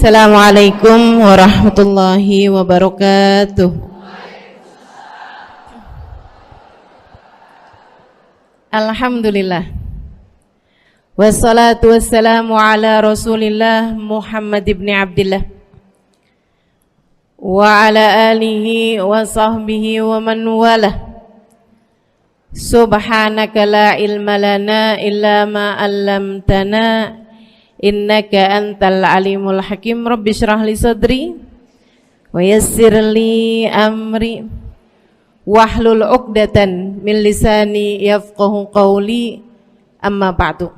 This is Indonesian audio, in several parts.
Assalamualaikum warahmatullahi wabarakatuh. Alhamdulillah. Wassalatu wassalamu ala Rasulillah Muhammad ibn Abdillah wa ala alihi wa sahbihi wa man walah. Subhanaka la ilma lana illa ma 'allamtana innaka antal alimul hakim. Rabbi shrah li sadri wa yassir li amri wahlul 'uqdatan min lisani yafqahu qawli. Amma ba'du.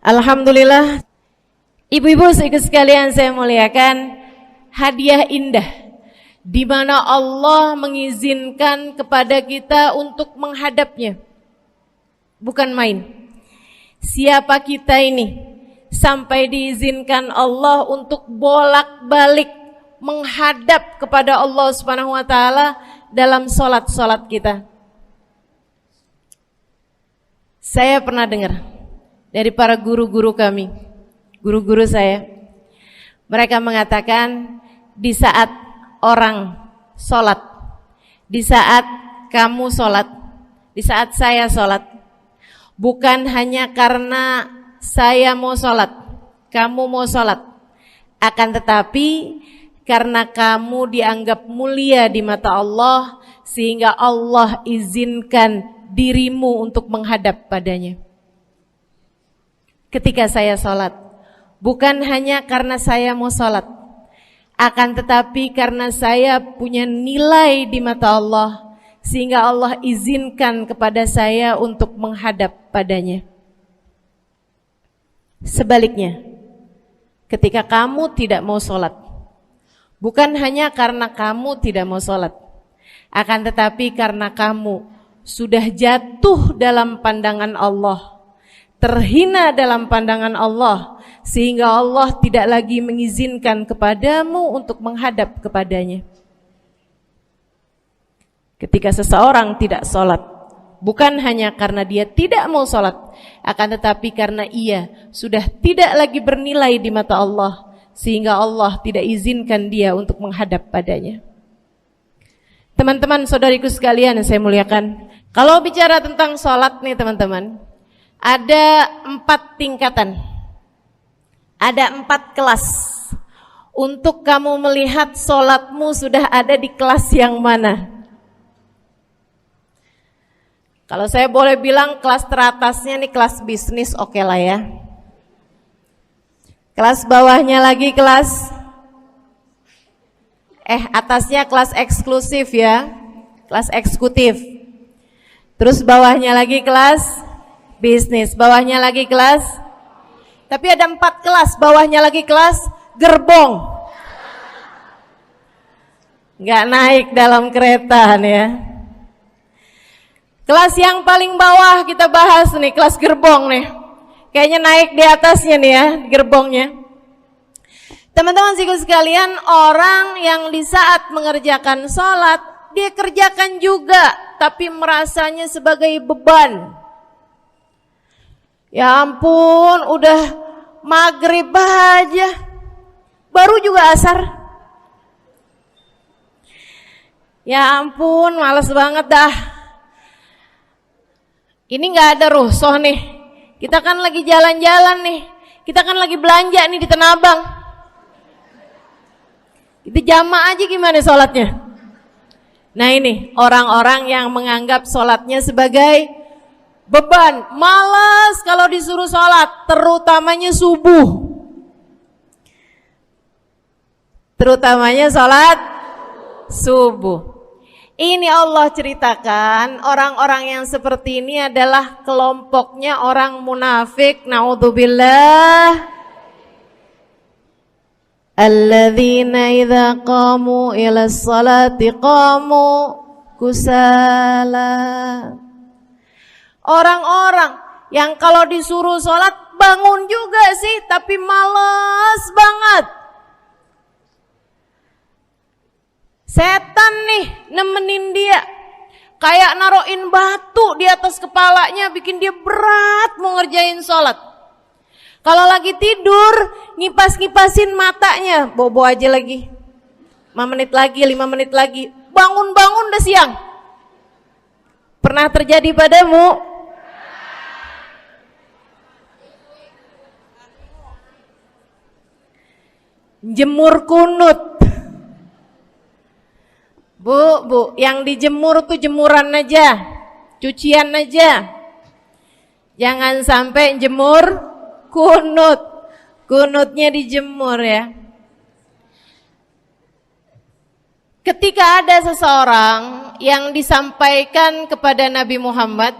Alhamdulillah, ibu-ibu sekalian saya muliakan, hadiah indah di mana Allah mengizinkan kepada kita untuk menghadapnya. Bukan main. Siapa kita ini sampai diizinkan Allah untuk bolak-balik menghadap kepada Allah Subhanahu wa taala dalam salat-salat kita? Saya pernah dengar dari para guru-guru kami, guru-guru saya. Mereka mengatakan di saat orang salat, di saat kamu salat, di saat saya salat, bukan hanya karena saya mau sholat, kamu mau sholat, akan tetapi karena kamu dianggap mulia di mata Allah, sehingga Allah izinkan dirimu untuk menghadap padanya. Ketika saya sholat, bukan hanya karena saya mau sholat, akan tetapi karena saya punya nilai di mata Allah, sehingga Allah izinkan kepada saya untuk menghadap padanya. Sebaliknya, ketika kamu tidak mau sholat, bukan hanya karena kamu tidak mau sholat, akan tetapi karena kamu sudah jatuh dalam pandangan Allah, terhina dalam pandangan Allah, sehingga Allah tidak lagi mengizinkan kepadamu untuk menghadap kepadanya. Ketika seseorang tidak sholat, bukan hanya karena dia tidak mau sholat, akan tetapi karena ia sudah tidak lagi bernilai di mata Allah, sehingga Allah tidak izinkan dia untuk menghadap padanya. Teman-teman, saudariku sekalian yang saya muliakan, kalau bicara tentang sholat nih teman-teman, ada 4 tingkatan, ada 4 kelas. Untuk kamu melihat sholatmu sudah ada di kelas yang mana? Kalau saya boleh bilang kelas teratasnya nih kelas bisnis, oke lah ya. Kelas bawahnya lagi kelas atasnya kelas eksklusif ya, kelas eksekutif. Terus bawahnya lagi kelas bisnis, bawahnya lagi kelas, tapi ada 4 kelas, bawahnya lagi kelas gerbong. Nggak naik dalam kereta nih ya. Kelas yang paling bawah kita bahas nih, kelas gerbong nih. Kayaknya naik di atasnya nih ya, gerbongnya. Teman-teman sekalian, orang yang di saat mengerjakan sholat, dia kerjakan juga, tapi merasanya sebagai beban. Ya ampun, udah maghrib aja, baru juga asar. Ya ampun, males banget dah. Ini gak ada rusuh nih, kita kan lagi jalan-jalan nih, kita kan lagi belanja nih di Tanah Abang. Itu jamaah aja gimana sholatnya? Nah ini orang-orang yang menganggap sholatnya sebagai beban, malas kalau disuruh sholat, terutamanya subuh. Terutamanya sholat subuh. Ini Allah ceritakan orang-orang yang seperti ini adalah kelompoknya orang munafik, naudzubillah. Alladzina idza qamu ila sholati qamu kusala. Orang-orang yang kalau disuruh sholat bangun juga sih, tapi malas banget. Setan nih nemenin dia, kayak naroin batu di atas kepalanya, bikin dia berat mau ngerjain sholat. Kalau lagi tidur, ngipas-ngipasin matanya, bobo aja lagi. 5 menit lagi, 5 menit lagi. Bangun-bangun udah siang. Pernah terjadi padamu? Jemur kunut. Bu, yang dijemur tuh jemuran aja, cucian aja. Jangan sampai jemur kunut. Kunutnya dijemur ya. Ketika ada seseorang yang disampaikan kepada Nabi Muhammad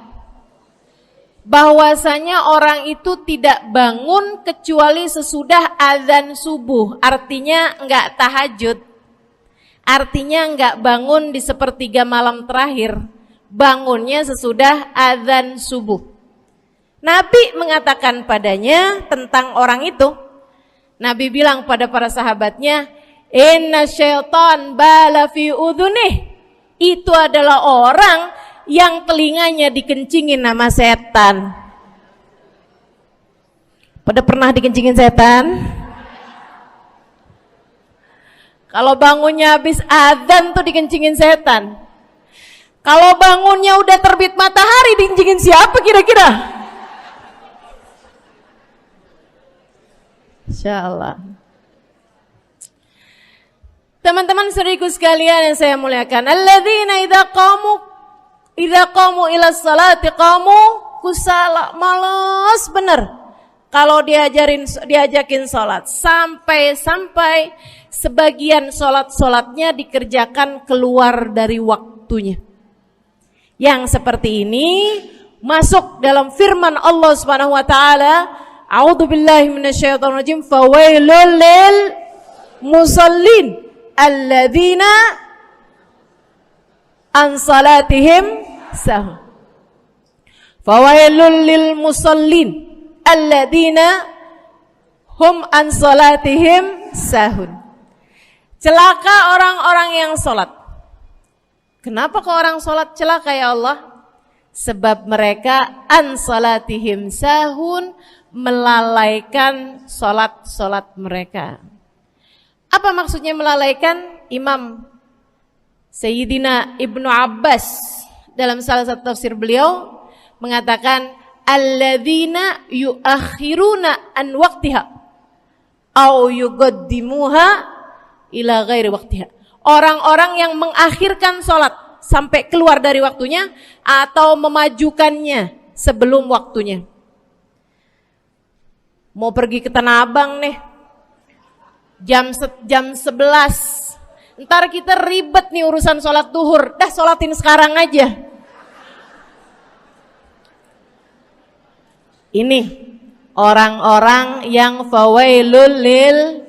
bahwasanya orang itu tidak bangun kecuali sesudah azan subuh, artinya enggak tahajud, artinya enggak bangun di sepertiga malam terakhir, bangunnya sesudah azan subuh. Nabi mengatakan padanya tentang orang itu, Nabi bilang pada para sahabatnya, inna syaitan bala fi udhunih. Itu adalah orang yang telinganya dikencingin sama setan. Pada pernah dikencingin setan? Kalau bangunnya habis adzan tuh dikencingin setan. Kalau bangunnya udah terbit matahari dikencingin siapa kira-kira? Insyaallah. Teman-teman saudariku sekalian yang saya muliakan, alladzina idza qamu ila salati qamu kusala, malas bener kalau diajakin salat, sampai sebagian salatnya dikerjakan keluar dari waktunya. Yang seperti ini masuk dalam firman Allah Subhanahu wa taala, a'udzubillahi minasyaitonir rajim, fawailul lil musallin alladzina an salatihim sahun. Fawailul lil musallin alladzina hum an salatihim sahun. Celaka orang-orang yang salat. Kenapa kok orang salat celaka ya Allah? Sebab mereka an salatihim sahun, melalaikan salat mereka. Apa maksudnya melalaikan? Imam Sayyidina Ibnu Abbas dalam salah satu tafsir beliau mengatakan alladzina yuakhiruna an waqtiha au yuqaddimuha ila ghairi waqtiha. Orang-orang yang mengakhirkan salat sampai keluar dari waktunya atau memajukannya sebelum waktunya. Mau pergi ke Tanah Abang nih, jam 11. Ntar kita ribet nih urusan sholat duhur. Dah sholatin sekarang aja. Ini orang-orang yang fawailul lil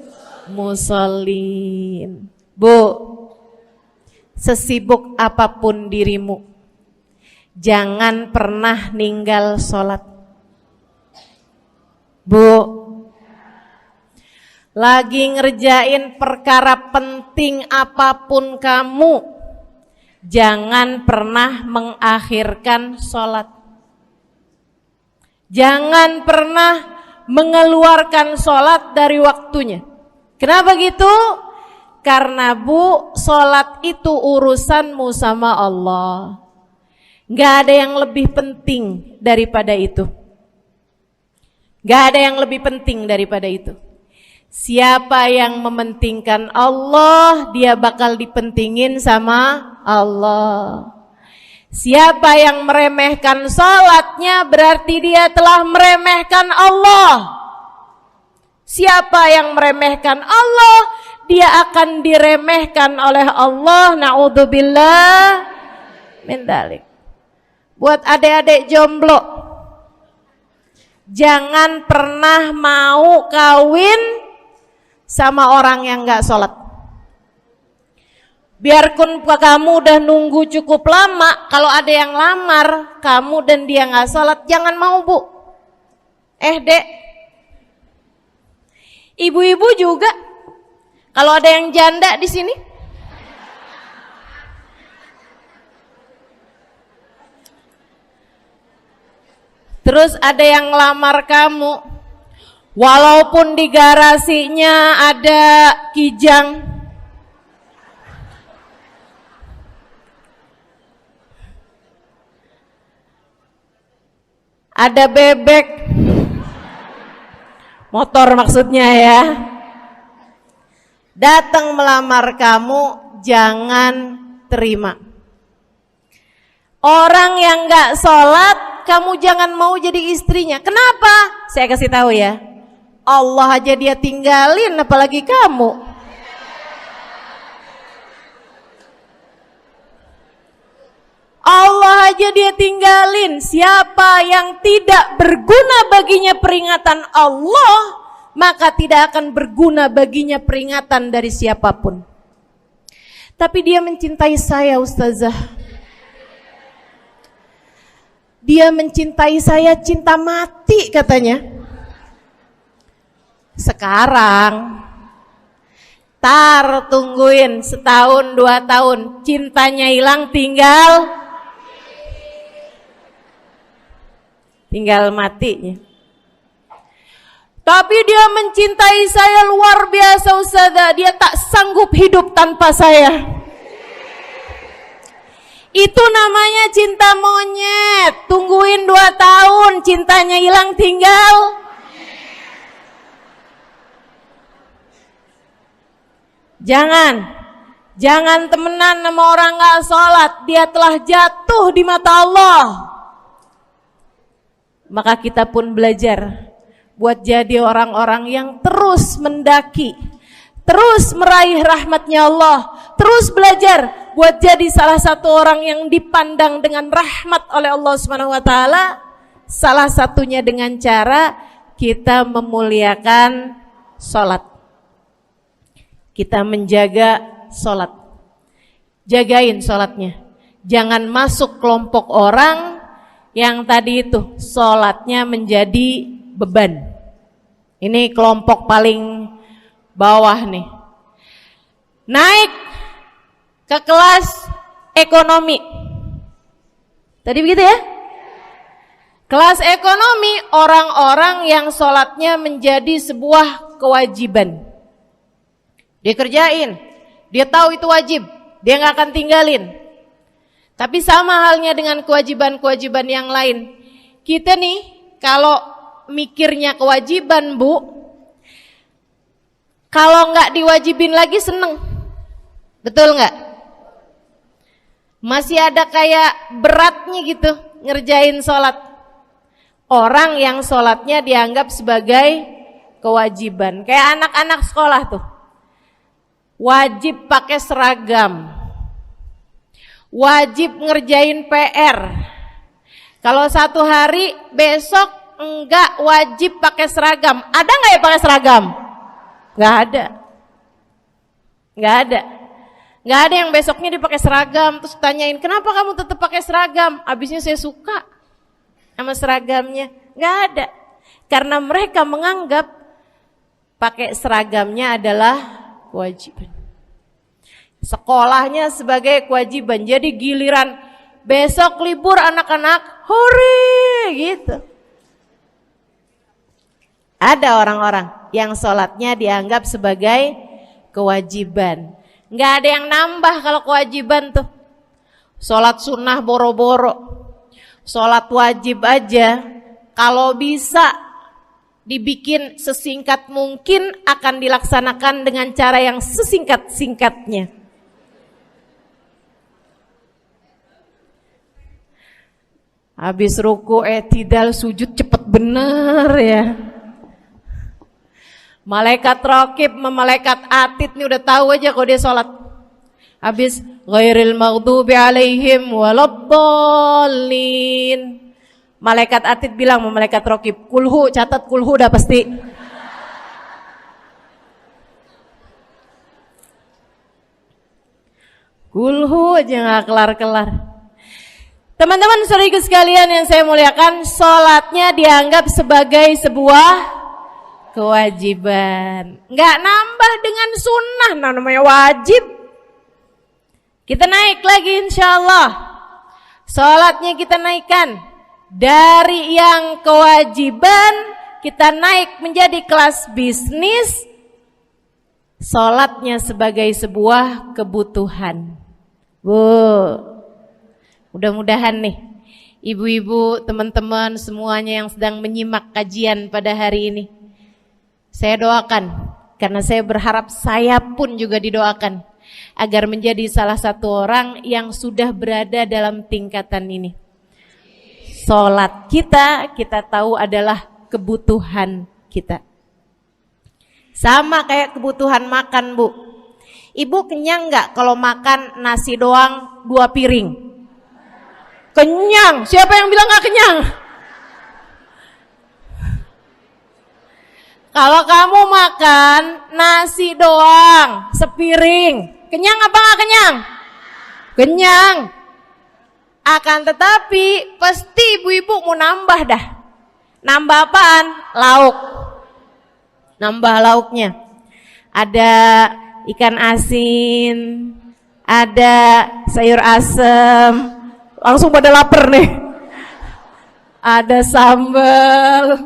musallin. Bu, sesibuk apapun dirimu, jangan pernah ninggal sholat. Bu, lagi ngerjain perkara penting apapun kamu, jangan pernah mengakhirkan sholat. Jangan pernah mengeluarkan sholat dari waktunya. Kenapa gitu? Karena bu, sholat itu urusanmu sama Allah. Gak ada yang lebih penting daripada itu. Gak ada yang lebih penting daripada itu. Siapa yang mementingkan Allah, dia bakal dipentingin sama Allah. Siapa yang meremehkan salatnya, berarti dia telah meremehkan Allah. Siapa yang meremehkan Allah, dia akan diremehkan oleh Allah. Na'udzubillah min dzalik. Buat adik-adik jomblo, jangan pernah mau kawin sama orang yang gak sholat. Biarpun kamu udah nunggu cukup lama, kalau ada yang lamar kamu dan dia gak sholat, jangan mau bu. Dek, ibu-ibu juga, kalau ada yang janda di sini, terus ada yang lamar kamu, Walaupun di garasinya ada kijang, ada bebek, motor maksudnya ya, datang melamar kamu, jangan terima. Orang yang gak sholat, kamu jangan mau jadi istrinya. Kenapa? Saya kasih tahu ya, Allah aja dia tinggalin, apalagi kamu. Allah aja dia tinggalin. Siapa yang tidak berguna baginya peringatan Allah, maka tidak akan berguna baginya peringatan dari siapapun. Tapi dia mencintai saya, Ustazah. Dia mencintai saya cinta mati katanya. Sekarang tungguin setahun 2 tahun, cintanya hilang, tinggal matinya. Tapi dia mencintai saya luar biasa, Ustazah. Dia tak sanggup hidup tanpa saya. Itu namanya cinta monyet. Tungguin 2 tahun, cintanya hilang, tinggal. Jangan temenan sama orang gak sholat. Dia telah jatuh di mata Allah. Maka kita pun belajar buat jadi orang-orang yang terus mendaki, terus meraih rahmatnya Allah, terus belajar buat jadi salah satu orang yang dipandang dengan rahmat oleh Allah Subhanahu wa taala. Salah satunya dengan cara kita memuliakan sholat, kita menjaga sholat. Jagain sholatnya, jangan masuk kelompok orang yang tadi itu sholatnya menjadi beban. Ini kelompok paling bawah nih. Naik ke kelas ekonomi. Tadi begitu ya? Kelas ekonomi, orang-orang yang sholatnya menjadi sebuah kewajiban. Dia kerjain, dia tahu itu wajib, dia gak akan tinggalin. Tapi sama halnya dengan kewajiban-kewajiban yang lain. Kita nih kalau mikirnya kewajiban, Bu, kalau nggak diwajibin lagi seneng. Betul nggak? Masih ada kayak beratnya gitu ngerjain sholat. Orang yang sholatnya dianggap sebagai kewajiban. Kayak anak-anak sekolah tuh, wajib pakai seragam, wajib ngerjain PR. Kalau satu hari, besok enggak wajib pakai seragam. Ada enggak ya pakai seragam? Enggak ada. Enggak ada. Enggak ada yang besoknya dia pakai seragam terus tanyain, "Kenapa kamu tetap pakai seragam?" Abisnya saya suka sama seragamnya. Enggak ada. Karena mereka menganggap pakai seragamnya adalah kewajiban. Sekolahnya sebagai kewajiban. Jadi giliran besok libur anak-anak, hore gitu. Ada orang-orang yang sholatnya dianggap sebagai kewajiban. Nggak ada yang nambah kalau kewajiban tuh. Sholat sunnah boro-boro. Sholat wajib aja kalau bisa dibikin sesingkat mungkin akan dilaksanakan dengan cara yang sesingkat-singkatnya. Habis ruku i'tidal sujud cepet bener ya. Malaikat raqib sama malaikat atid nih udah tahu aja kalau dia sholat. Habis ghairil maghdubi alaihim waladdallin. Malaikat atid bilang sama malaikat raqib, kulhu, catat kulhu udah pasti. Kulhu aja gak kelar-kelar. Teman-teman saudaraku sekalian yang saya muliakan, sholatnya dianggap sebagai sebuah kewajiban. Nggak nambah dengan sunnah, namanya wajib. Kita naik lagi insya Allah. Sholatnya kita naikkan dari yang kewajiban kita naik menjadi kelas bisnis, sholatnya sebagai sebuah kebutuhan. Bu, mudah-mudahan nih ibu-ibu, teman-teman semuanya yang sedang menyimak kajian pada hari ini, saya doakan, karena saya berharap saya pun juga didoakan, agar menjadi salah satu orang yang sudah berada dalam tingkatan ini. Sholat kita tahu adalah kebutuhan kita. Sama kayak kebutuhan makan, Bu. Ibu kenyang nggak kalau makan nasi doang 2 piring? Kenyang. Siapa yang bilang nggak kenyang? Kalau kamu makan nasi doang sepiring, kenyang apa nggak kenyang? Kenyang. Akan tetapi pasti ibu-ibu mau nambah dah. Nambah apaan? Lauk. Nambah lauknya. Ada ikan asin, ada sayur asem, langsung pada lapar nih. Ada sambal,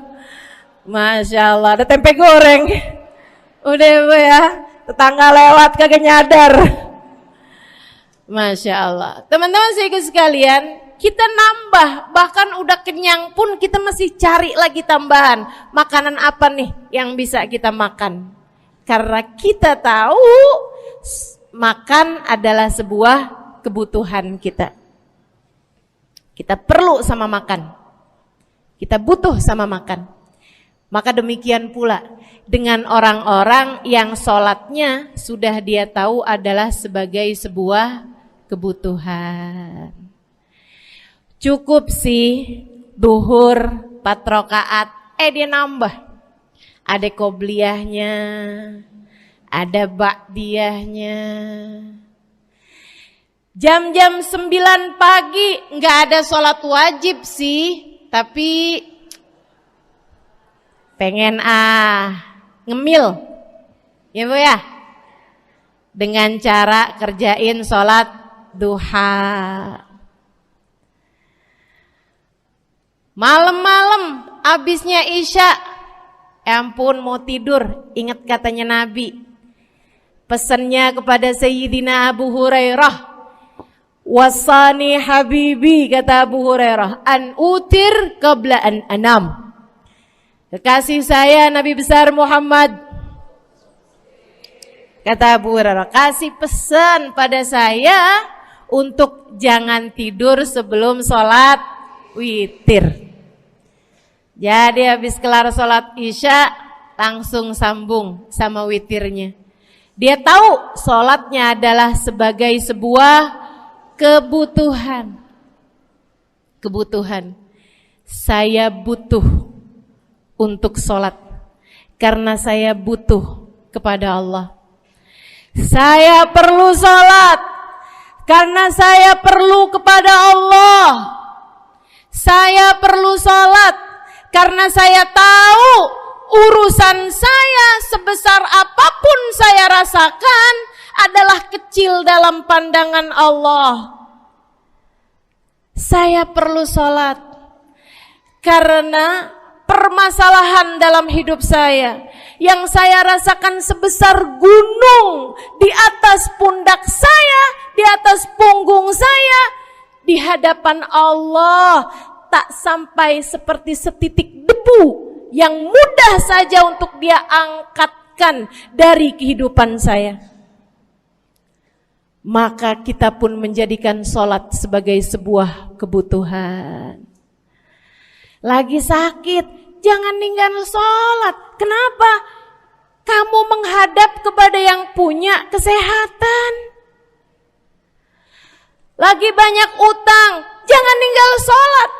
Masya Allah, ada tempe goreng. Udah Bu ya, tetangga lewat kagak nyadar. Masya Allah. Teman-teman saudara sekalian, kita nambah, bahkan udah kenyang pun kita masih cari lagi tambahan. Makanan apa nih yang bisa kita makan? Karena kita tahu makan adalah sebuah kebutuhan kita. Kita perlu sama makan. Kita butuh sama makan. Maka demikian pula dengan orang-orang yang sholatnya sudah dia tahu adalah sebagai sebuah kebutuhan. Cukup sih duhur 4 rakaat, dia nambah. Ada qobliyahnya, ada ba'diyahnya. Jam-jam 9 pagi nggak ada sholat wajib sih, tapi pengen ngemil, ya Bu ya, dengan cara kerjain sholat duha. Malam-malam abisnya isya, ampun mau tidur, ingat katanya Nabi, pesannya kepada Sayyidina Abu Hurairah, wasani habibi, kata Abu Hurairah, an utir qabla an anam. Kekasih saya Nabi besar Muhammad, kata Abu Hurairah, kasih pesan pada saya untuk jangan tidur sebelum sholat witir. Jadi habis kelar sholat isya langsung sambung sama witirnya. Dia tahu sholatnya adalah sebagai sebuah kebutuhan. Kebutuhan. Saya butuh untuk sholat karena saya butuh kepada Allah. Saya perlu sholat karena saya perlu kepada Allah. Saya perlu sholat karena saya tahu urusan saya sebesar apapun saya rasakan adalah kecil dalam pandangan Allah. Saya perlu sholat karena permasalahan dalam hidup saya yang saya rasakan sebesar gunung di atas pundak saya, di atas punggung saya, di hadapan Allah tak sampai seperti setitik debu yang mudah saja untuk dia angkatkan dari kehidupan saya. Maka kita pun menjadikan sholat sebagai sebuah kebutuhan. Lagi sakit, jangan ninggalin sholat. Kenapa? Kamu menghadap kepada yang punya kesehatan. Lagi banyak utang, jangan ninggal sholat.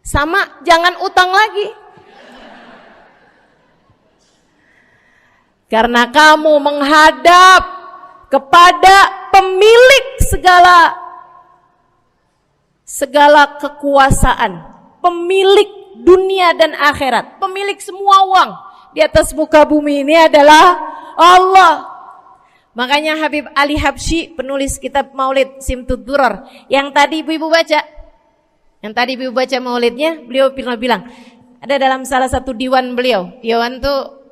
Sama, jangan utang lagi. Karena kamu menghadap kepada pemilik segala kekuasaan, pemilik dunia dan akhirat, pemilik semua uang di atas muka bumi ini adalah Allah. Makanya Habib Ali Habsyi, penulis kitab Maulid Simtud Durar, yang tadi ibu-ibu baca maulidnya, beliau pernah bilang, Ada dalam salah satu diwan beliau. Diwan tuh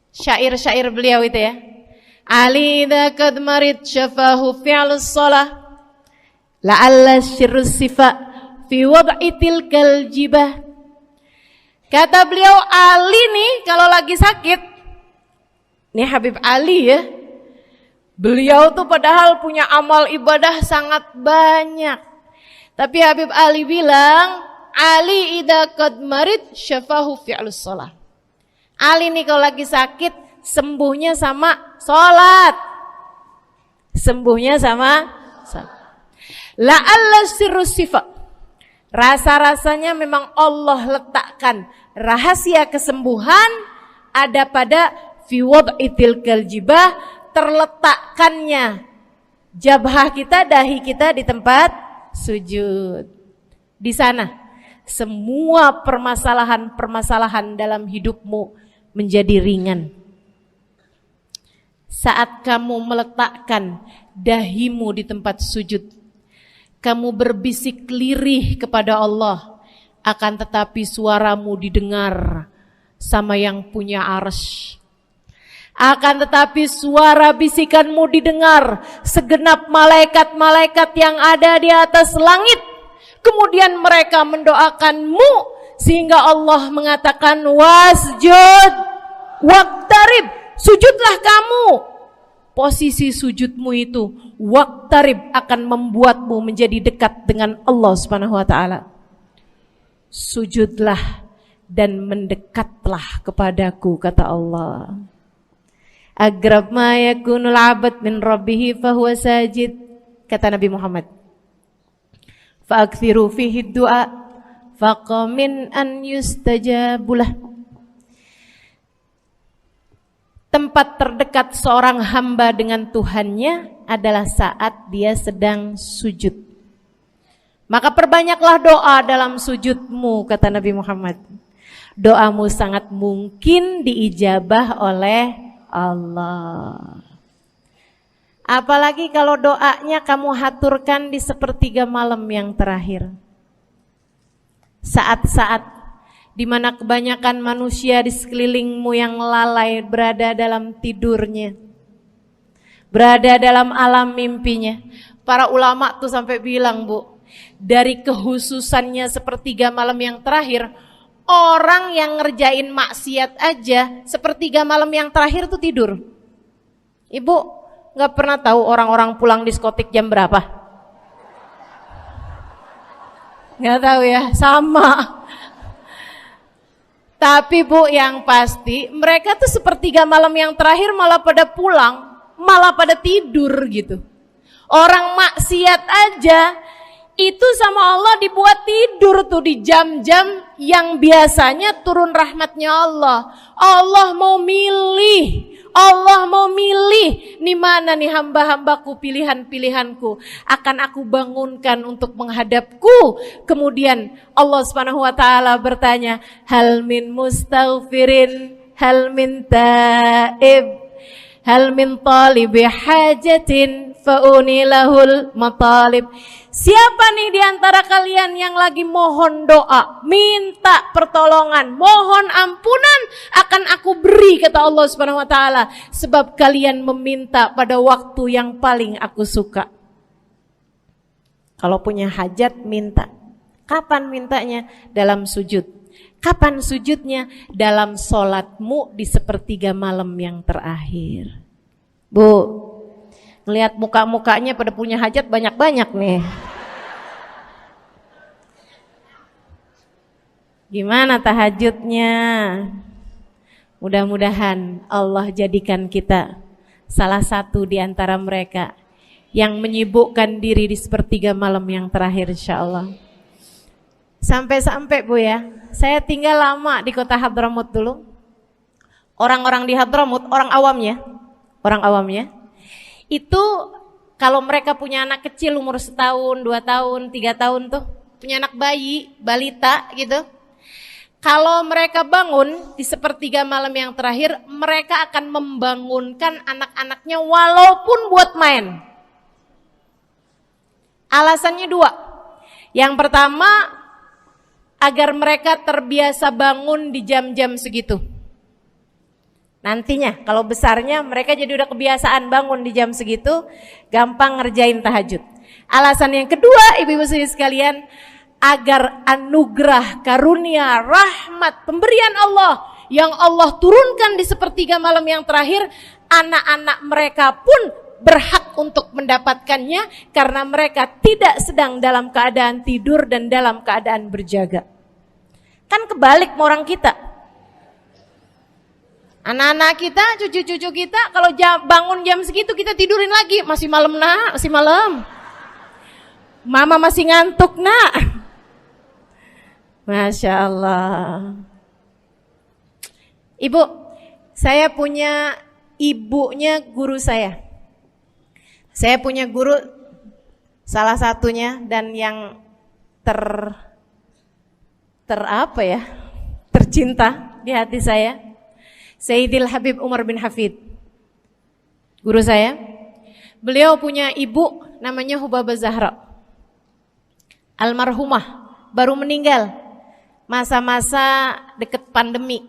syair-syair beliau itu ya. Ali idza qad marid syafahu fi'lus shalah la'alla syirrus sifa fi wad'i tilkal jibah. Kata beliau, Ali nih kalau lagi sakit, nih Habib Ali ya, beliau tuh padahal punya amal ibadah sangat banyak. Tapi Habib Ali bilang, Ali idza qad marid syafahu fi'lus shalah. Ali nih kalau lagi sakit, sembuhnya sama sholat. Sembuhnya sama sholat. La'alla sirrus sifa. Rasa-rasanya memang Allah letakkan rahasia kesembuhan ada pada fi wad'i tilkal jibah, terletakkannya jabhah kita, dahi kita di tempat sujud. Di sana semua permasalahan-permasalahan dalam hidupmu menjadi ringan. Saat kamu meletakkan dahimu di tempat sujud, kamu berbisik lirih kepada Allah, akan tetapi suaramu didengar sama yang punya arsy. Akan tetapi suara bisikanmu didengar segenap malaikat-malaikat yang ada di atas langit. Kemudian mereka mendoakanmu sehingga Allah mengatakan wasjud waqtarib, sujudlah kamu. Posisi sujudmu itu waqtarib akan membuatmu menjadi dekat dengan Allah Subhanahu wa taala. Sujudlah dan mendekatlah kepadaku, kata Allah. Agrab ma yakunul 'abd min rabbih fa huwa sajid, kata Nabi Muhammad. Fa aktsiru fihi du'a faqamin an yustajabulah. Tempat terdekat seorang hamba dengan Tuhannya adalah saat dia sedang sujud. Maka perbanyaklah doa dalam sujudmu, kata Nabi Muhammad. Doamu sangat mungkin diijabah oleh Allah. Apalagi kalau doanya kamu haturkan di sepertiga malam yang terakhir. Saat-saat di mana kebanyakan manusia di sekelilingmu yang lalai berada dalam tidurnya, berada dalam alam mimpinya. Para ulama tuh sampai bilang, Bu, dari kehususannya sepertiga malam yang terakhir, orang yang ngerjain maksiat aja sepertiga malam yang terakhir tuh tidur. Ibu gak pernah tahu orang-orang pulang diskotik jam berapa? Gak tahu ya, sama. Tapi Bu, yang pasti mereka tuh sepertiga malam yang terakhir malah pada pulang, malah pada tidur gitu. Orang maksiat aja itu sama Allah dibuat tidur tuh di jam-jam yang biasanya turun rahmatnya Allah. Allah mau milih nih mana nih hamba-hambaku, pilihan-pilihanku akan aku bangunkan untuk menghadapku. Kemudian Allah Subhanahu wa taala bertanya, hal min mustaghfirin, hal min taib, hal min talibi hajatin faunilahul matalib. Siapa nih di antara kalian yang lagi mohon doa, minta pertolongan, mohon ampunan, akan aku beri, kata Allah Subhanahu wa taala, sebab kalian meminta pada waktu yang paling aku suka. Kalau punya hajat minta. Kapan mintanya? Dalam sujud. Kapan sujudnya? Dalam sholatmu di sepertiga malam yang terakhir. Bu, ngelihat muka-mukanya pada punya hajat banyak-banyak nih. Gimana tahajudnya? Mudah-mudahan Allah jadikan kita salah satu di antara mereka yang menyibukkan diri di sepertiga malam yang terakhir, insyaallah. Sampai-sampai Bu ya, saya tinggal lama di kota Hadramut dulu. Orang-orang di Hadramut, orang awamnya, itu kalau mereka punya anak kecil umur 1 tahun, 2 tahun, 3 tahun tuh, punya anak bayi, balita gitu. Kalau mereka bangun di sepertiga malam yang terakhir, mereka akan membangunkan anak-anaknya walaupun buat main. Alasannya 2. Yang pertama, agar mereka terbiasa bangun di jam-jam segitu. Nantinya kalau besarnya mereka jadi udah kebiasaan bangun di jam segitu, gampang ngerjain tahajud. Alasan yang kedua, ibu-ibu sekalian, agar anugerah, karunia, rahmat, pemberian Allah yang Allah turunkan di sepertiga malam yang terakhir, anak-anak mereka pun berhak untuk mendapatkannya karena mereka tidak sedang dalam keadaan tidur dan dalam keadaan berjaga. Kan kebalik sama orang kita. Anak-anak kita, cucu-cucu kita kalau bangun jam segitu kita tidurin lagi. Masih malam nak, masih malam. Mama masih ngantuk nak. Masya Allah. Ibu, saya punya ibunya guru saya. Saya punya guru salah satunya dan yang tercinta di hati saya, Sayyidil Habib Umar bin Hafid. Guru saya. Beliau punya ibu namanya Hubabah Zahra. Almarhumah, baru meninggal masa-masa deket pandemi.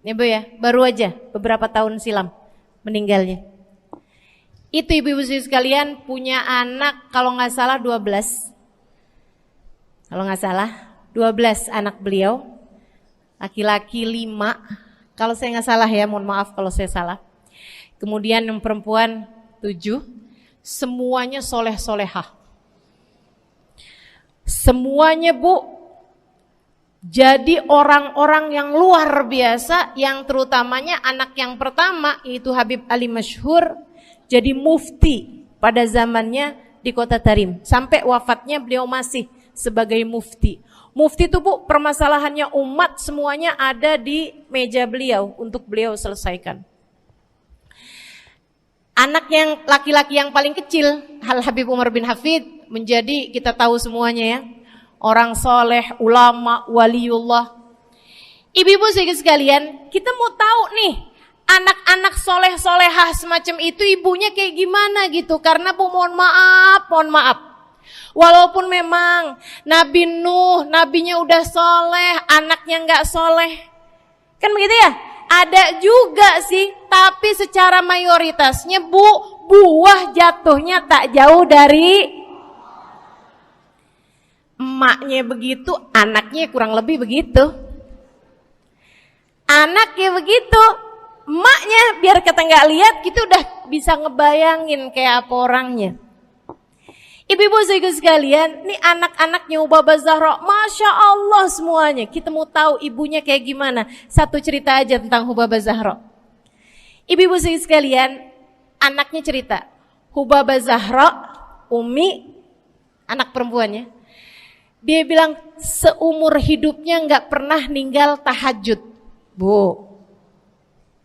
Ya Bu ya, baru aja beberapa tahun silam meninggalnya. Itu ibu-ibu sekalian punya anak kalau nggak salah 12. Kalau nggak salah 12 anak beliau. Laki-laki 5. Kalau saya nggak salah ya, mohon maaf kalau saya salah. Kemudian yang perempuan 7. Semuanya soleh-solehah. Semuanya Bu, jadi orang-orang yang luar biasa, yang terutamanya anak yang pertama yaitu Habib Ali Masyhur jadi mufti pada zamannya di Kota Tarim. Sampai wafatnya beliau masih sebagai mufti. Mufti itu Bu, permasalahannya umat semuanya ada di meja beliau untuk beliau selesaikan. Anak yang laki-laki yang paling kecil, Habib Umar bin Hafid, menjadi kita tahu semuanya ya, orang soleh, ulama, waliullah. Ibu-ibu sekalian, kita mau tahu nih, anak-anak soleh-solehah semacam itu ibunya kayak gimana gitu. Karena Bu, mohon maaf. Walaupun memang Nabi Nuh, nabinya udah soleh, anaknya gak soleh. Kan begitu ya? Ada juga sih, tapi secara mayoritasnya Bu, buah jatuhnya tak jauh dari emaknya begitu, anaknya kurang lebih begitu. Anaknya begitu, emaknya biar kita nggak lihat, kita udah bisa ngebayangin kayak apa orangnya. Ibu-ibu sekalian, ini anak-anaknya Hubabah Zahra, Masya Allah semuanya. Kita mau tahu ibunya kayak gimana. Satu cerita aja tentang Hubabah Zahra. Ibu-ibu sekalian, anaknya cerita, Hubabah Zahra, Umi, anak perempuannya, dia bilang seumur hidupnya nggak pernah ninggal tahajud.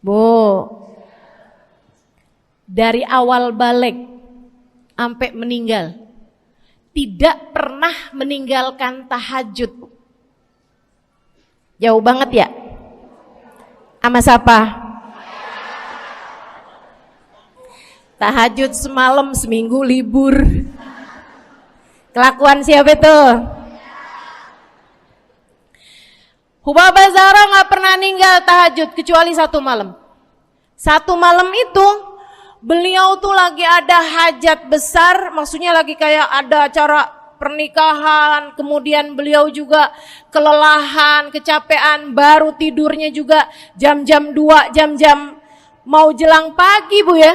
Bu, dari awal balik sampai meninggal, tidak pernah meninggalkan tahajud. Jauh banget ya? Sama siapa? Tahajud semalam, seminggu libur. Kelakuan siapa itu? Hubabah Zahra gak pernah ninggal tahajud kecuali satu malam. Satu malam itu beliau tuh lagi ada hajat besar, maksudnya lagi kayak ada acara pernikahan, kemudian beliau juga kelelahan, kecapean, baru tidurnya juga jam-jam 2, jam-jam mau jelang pagi Bu ya.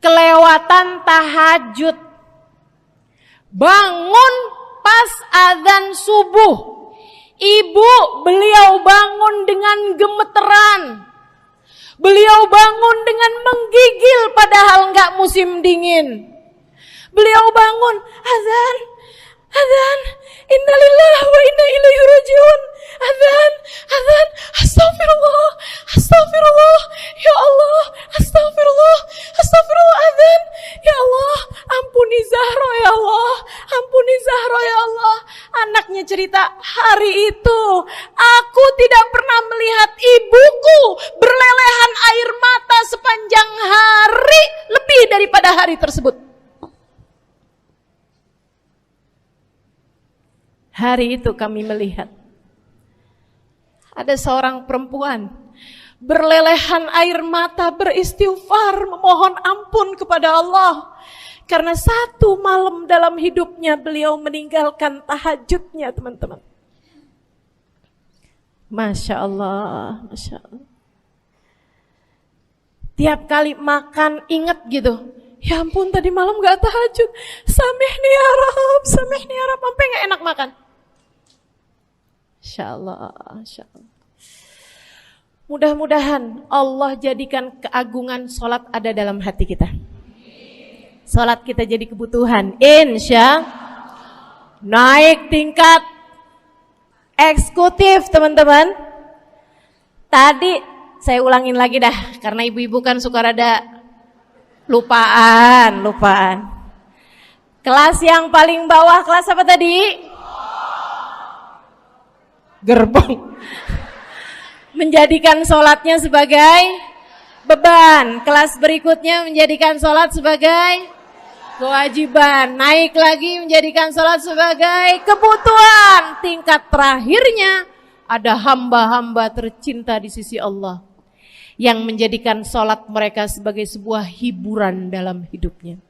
Kelewatan tahajud. Bangun pas azan subuh. Ibu, beliau bangun dengan gemeteran. Beliau bangun dengan menggigil padahal enggak musim dingin. Beliau bangun, azan, innalillah wa inna ilaihi rajiun. Azan, astagfirullah, ya Allah, astagfirullah, azan, ya Allah, ampuni Zahra ya Allah, ampuni Zahra ya Allah. Anaknya cerita, hari itu aku tidak pernah melihat ibuku berlelehan air mata sepanjang hari lebih daripada hari tersebut. Hari itu kami melihat ada seorang perempuan berlelehan air mata beristighfar memohon ampun kepada Allah karena satu malam dalam hidupnya beliau meninggalkan tahajudnya, teman-teman. Masya Allah, Masya Allah. Tiap kali makan ingat gitu, ya ampun tadi malam gak tahajud, samihni ya Rab, samihni ya Rab, sampai gak enak makan. Insya Allah, insya Allah. Mudah-mudahan Allah jadikan keagungan sholat ada dalam hati kita. Sholat kita jadi kebutuhan. Insya naik tingkat eksekutif, teman-teman. Tadi saya ulangin lagi dah, karena ibu-ibu kan suka rada lupaan. Kelas yang paling bawah, kelas apa tadi? Gerbong. Menjadikan sholatnya sebagai beban. Kelas berikutnya menjadikan sholat sebagai kewajiban. Naik lagi menjadikan sholat sebagai kebutuhan. Tingkat terakhirnya ada hamba-hamba tercinta di sisi Allah yang menjadikan sholat mereka sebagai sebuah hiburan dalam hidupnya,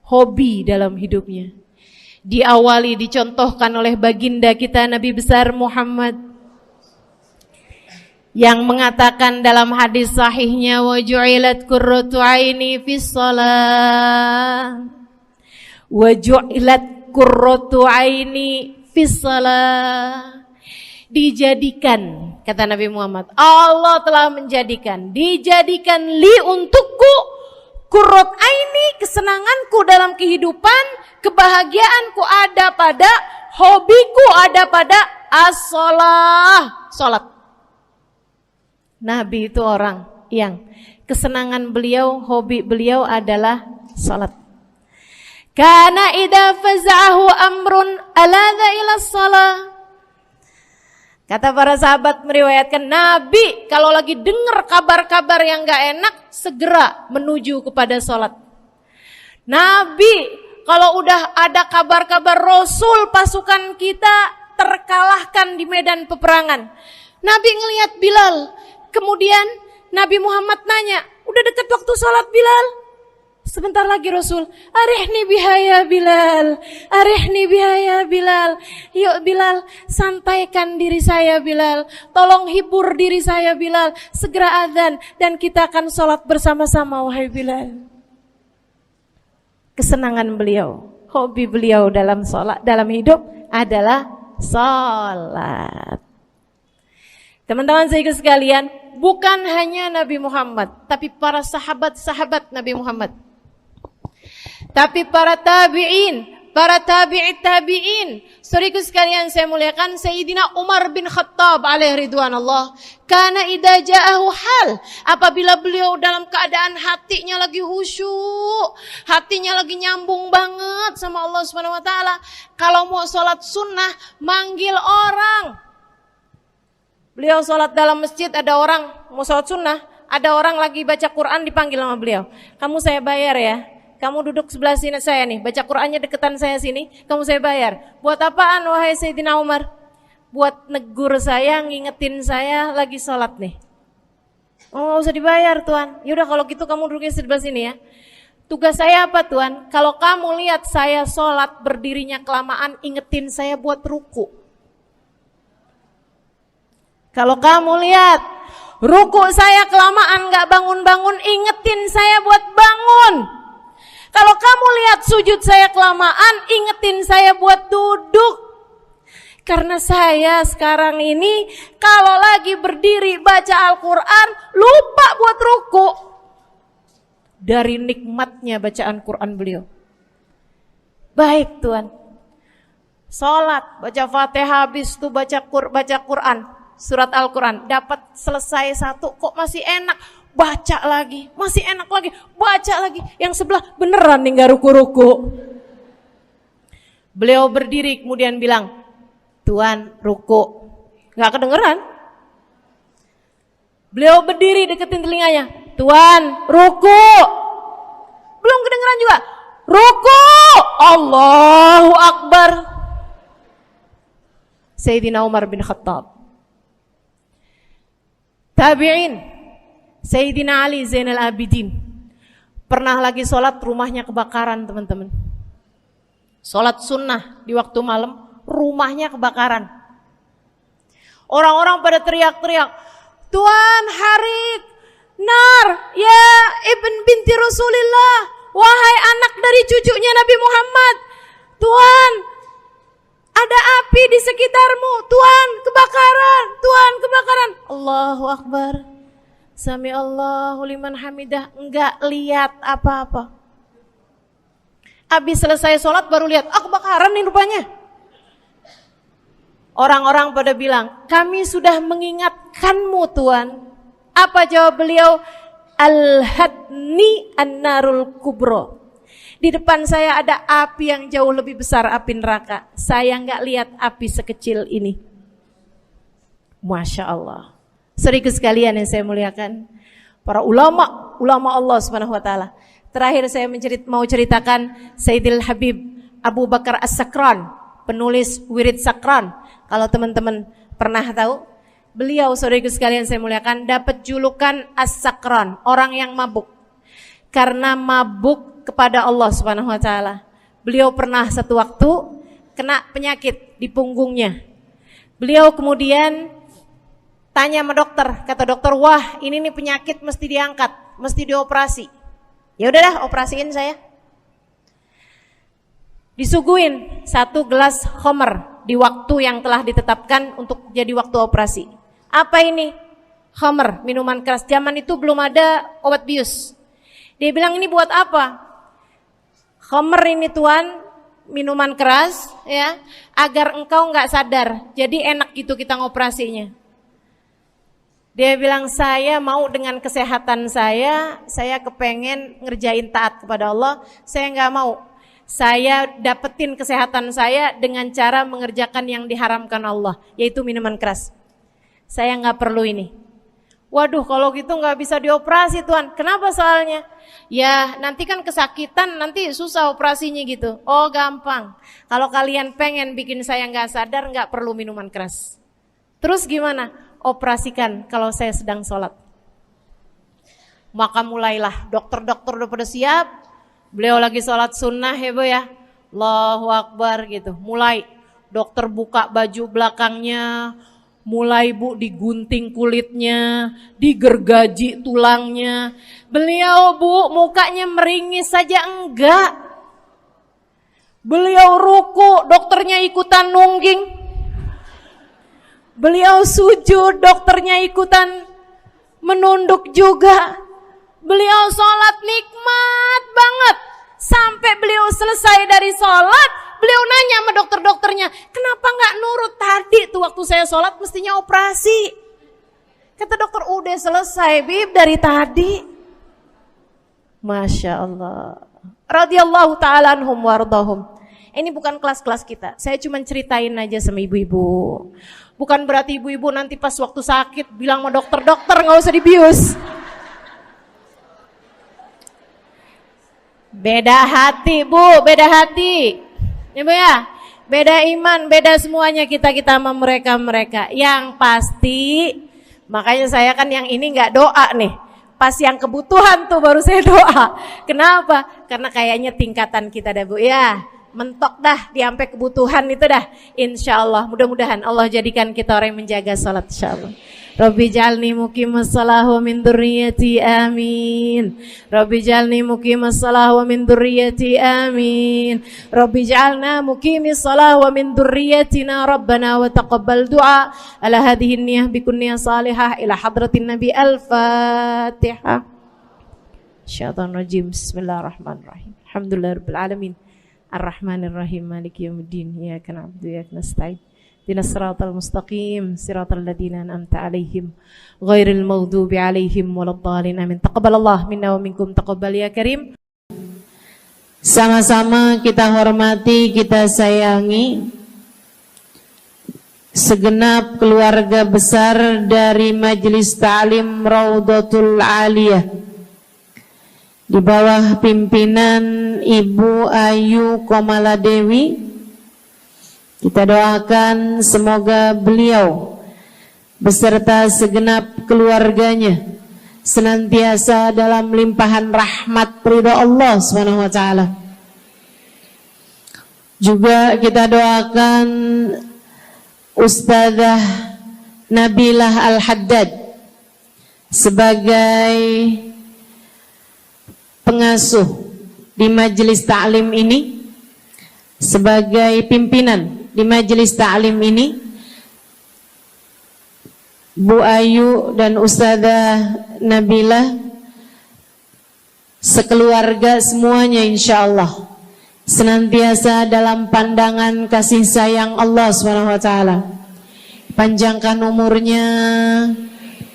hobi dalam hidupnya. Diawali, dicontohkan oleh baginda kita Nabi besar Muhammad yang mengatakan dalam hadis sahihnya, wa ju'ilat qurratu aini fis shalah, wa ju'ilat qurratu aini fis shalah. Dijadikan, kata Nabi Muhammad, Allah telah menjadikan, dijadikan li untukku qurrat aini, kesenanganku dalam kehidupan, kebahagiaanku ada pada, hobiku ada pada as-shalah, salat. Nabi itu orang yang kesenangan beliau, hobi beliau adalah salat. Kana idza faza'ahu amrun aladha ila shalah. Kata para sahabat meriwayatkan, Nabi kalau lagi dengar kabar-kabar yang gak enak, segera menuju kepada sholat. Nabi kalau udah ada kabar-kabar Rasul pasukan kita terkalahkan di medan peperangan, Nabi ngelihat Bilal. Kemudian Nabi Muhammad nanya, udah dekat waktu sholat Bilal? Sebentar lagi Rasul, arihni bihaya Bilal, arihni bihaya Bilal. Yuk Bilal, sampaikan diri saya Bilal, tolong hibur diri saya Bilal. Segera azan dan kita akan sholat bersama-sama wahai Bilal. Kesenangan beliau, hobi beliau dalam sholat, dalam hidup adalah sholat. Teman-teman saya sekalian, bukan hanya Nabi Muhammad, tapi para sahabat-sahabat Nabi Muhammad, tapi para tabi'in, para tabi'it tabi'in. Saudaraku sekalian saya muliakan, Sayyidina Umar bin Khattab alaihi ridwanullah, kana idza ja'ahu hal, apabila beliau dalam keadaan hatinya lagi khusyuk, hatinya lagi nyambung banget sama Allah Subhanahu wa taala, kalau mau salat sunnah manggil orang. Beliau sholat dalam masjid, ada orang mau sholat sunnah, ada orang lagi baca Quran dipanggil sama beliau. Kamu saya bayar ya, kamu duduk sebelah sini saya nih, baca Qurannya deketan saya sini, kamu saya bayar. Buat apaan wahai Sayyidina Umar? Buat negur saya, ngingetin saya lagi sholat nih. Oh gak usah dibayar Tuan. Yaudah kalau gitu kamu duduknya sebelah sini ya. Tugas saya apa Tuan? Kalau kamu lihat saya sholat berdirinya kelamaan, ingetin saya buat ruku. Kalau kamu lihat ruku saya kelamaan gak bangun-bangun, ingetin saya buat bangun. Kalau kamu lihat sujud saya kelamaan, ingetin saya buat duduk. Karena saya sekarang ini kalau lagi berdiri baca Al-Quran, lupa buat ruku. Dari nikmatnya bacaan Quran beliau. Baik Tuhan, sholat, baca Fatihah, habis itu baca Quran. Surat Al-Quran, dapat selesai satu, kok masih enak, baca lagi, masih enak lagi, baca lagi. Yang sebelah beneran nih gak ruku-ruku. Beliau berdiri kemudian bilang, Tuan ruku, gak kedengeran. Beliau berdiri deketin telinganya, Tuan ruku, belum kedengeran juga. Ruku, Allahu Akbar. Sayyidina Umar bin Khattab. Tabi'in, Sayyidina Ali Zainal Abidin. Pernah lagi sholat, rumahnya kebakaran, teman-teman. Sholat sunnah di waktu malam, rumahnya kebakaran. Orang-orang pada teriak-teriak, Tuan Harik, nar, ya ibn binti Rasulillah, wahai anak dari cucunya Nabi Muhammad, Tuan, ada api di sekitarmu, Tuan, kebakaran, Tuan, kebakaran. Allahu Akbar. Sami Allahu liman hamidah, enggak lihat apa-apa. Habis selesai sholat baru lihat, kebakaran nih rupanya. Orang-orang pada bilang, kami sudah mengingatkanmu Tuan. Apa jawab beliau? Al-hadni an-narul kubro. Di depan saya ada api yang jauh lebih besar, api neraka. Saya enggak lihat api sekecil ini. Masya Allah. Saudaraku sekalian yang saya muliakan, para ulama Allah Subhanahu wa taala. Terakhir saya mau ceritakan Sayyidil Habib Abu Bakar As-Sakran, penulis Wirid Sakran. Kalau teman-teman pernah tahu, beliau saudaraku sekalian saya muliakan dapat julukan As-Sakran, orang yang mabuk. Karena mabuk kepada Allah Subhanahu wa taala. Beliau pernah satu waktu kena penyakit di punggungnya. Beliau kemudian tanya sama dokter, kata dokter, wah ini nih penyakit mesti diangkat, mesti dioperasi. Ya udahlah, operasiin saya. Disuguhin 1 gelas khamr di waktu yang telah ditetapkan untuk jadi waktu operasi. Apa ini? Khamr, minuman keras. Zaman itu belum ada obat bius. Dia bilang, ini buat apa? Khamr ini Tuan, minuman keras ya, agar engkau enggak sadar. Jadi enak gitu kita ngoperasinya. Dia bilang, saya mau dengan kesehatan saya kepengen ngerjain taat kepada Allah, saya enggak mau. Saya dapetin kesehatan saya dengan cara mengerjakan yang diharamkan Allah, yaitu minuman keras. Saya enggak perlu ini. Waduh, kalau gitu enggak bisa dioperasi Tuan. Kenapa soalnya? Ya nanti kan kesakitan, nanti susah operasinya gitu. Oh gampang. Kalau kalian pengen bikin saya enggak sadar, enggak perlu minuman keras. Terus gimana? Operasikan kalau saya sedang sholat. Maka mulailah, dokter-dokter udah pada siap. Beliau lagi sholat sunnah ya Bu ya. Allahu Akbar gitu. Mulai dokter buka baju belakangnya, mulai Bu digunting kulitnya, digergaji tulangnya. Beliau Bu mukanya meringis saja enggak. Beliau ruku, dokternya ikutan nungging. Beliau sujud, dokternya ikutan menunduk juga. Beliau sholat nikmat banget. Sampai beliau selesai dari sholat, beliau nanya sama dokter-dokternya, kenapa gak nurut tadi tuh waktu saya sholat mestinya operasi. Kata dokter, udah selesai Bib dari tadi. Masya Allah. Radiyallahu ta'ala anhum wardahum. Ini bukan kelas-kelas kita. Saya cuma ceritain aja sama ibu-ibu. Bukan berarti ibu-ibu nanti pas waktu sakit bilang sama dokter-dokter gak usah dibius. Beda hati Bu, beda hati. Ibu ya, beda iman, beda semuanya kita sama mereka. Yang pasti, makanya saya kan yang ini gak doa nih. Pas yang kebutuhan tuh baru saya doa. Kenapa? Karena kayaknya tingkatan kita dah Bu ya. Mentok dah di sampai kebutuhan itu dah. Insyaallah, mudah-mudahan Allah jadikan kita orang yang menjaga salat insyaallah. Rabbi jalni muqimas shalah wa min dzurriyyati amin. Rabbi jalni muqimas shalah wa min dzurriyyati amin. Rabbi jalna muqimis shalah wa min dzurriyyatina rabbana wa taqabbal du'a. Ala hadhihi niyyah bi kunniyah salihah ila hadratin nabi al-fatihah. Syaitanir rajim. Bismillahirrahmanirrahim. Alhamdulillahirabbil alamin. Ar-Rahmanir-Rahim, Maliki Yaumiddin, Iyyaka na'budu wa iyyaka nasta'in. Ihdinas siratal mustaqim, siratal ladzina an'amta 'alaihim, ghairil maghdubi 'alaihim waladdallin. Amin. Taqabbalallahu minna wa minkum, taqabbal ya karim. Sama-sama kita hormati, kita sayangi segenap keluarga besar dari Majelis Ta'lim Raudhatul Aliyah di bawah pimpinan Ibu Ayu Komaladewi Kita doakan semoga beliau beserta segenap keluarganya senantiasa dalam limpahan rahmat ridha Allah Subhanahu wa taala. Juga kita doakan Ustazah Nabilah Al-Haddad sebagai pengasuh di majelis ta'lim ini, sebagai pimpinan di majelis ta'lim ini, Bu Ayu dan Ustazah Nabilah sekeluarga semuanya insyaallah senantiasa dalam pandangan kasih sayang Allah SWT. Panjangkan umurnya,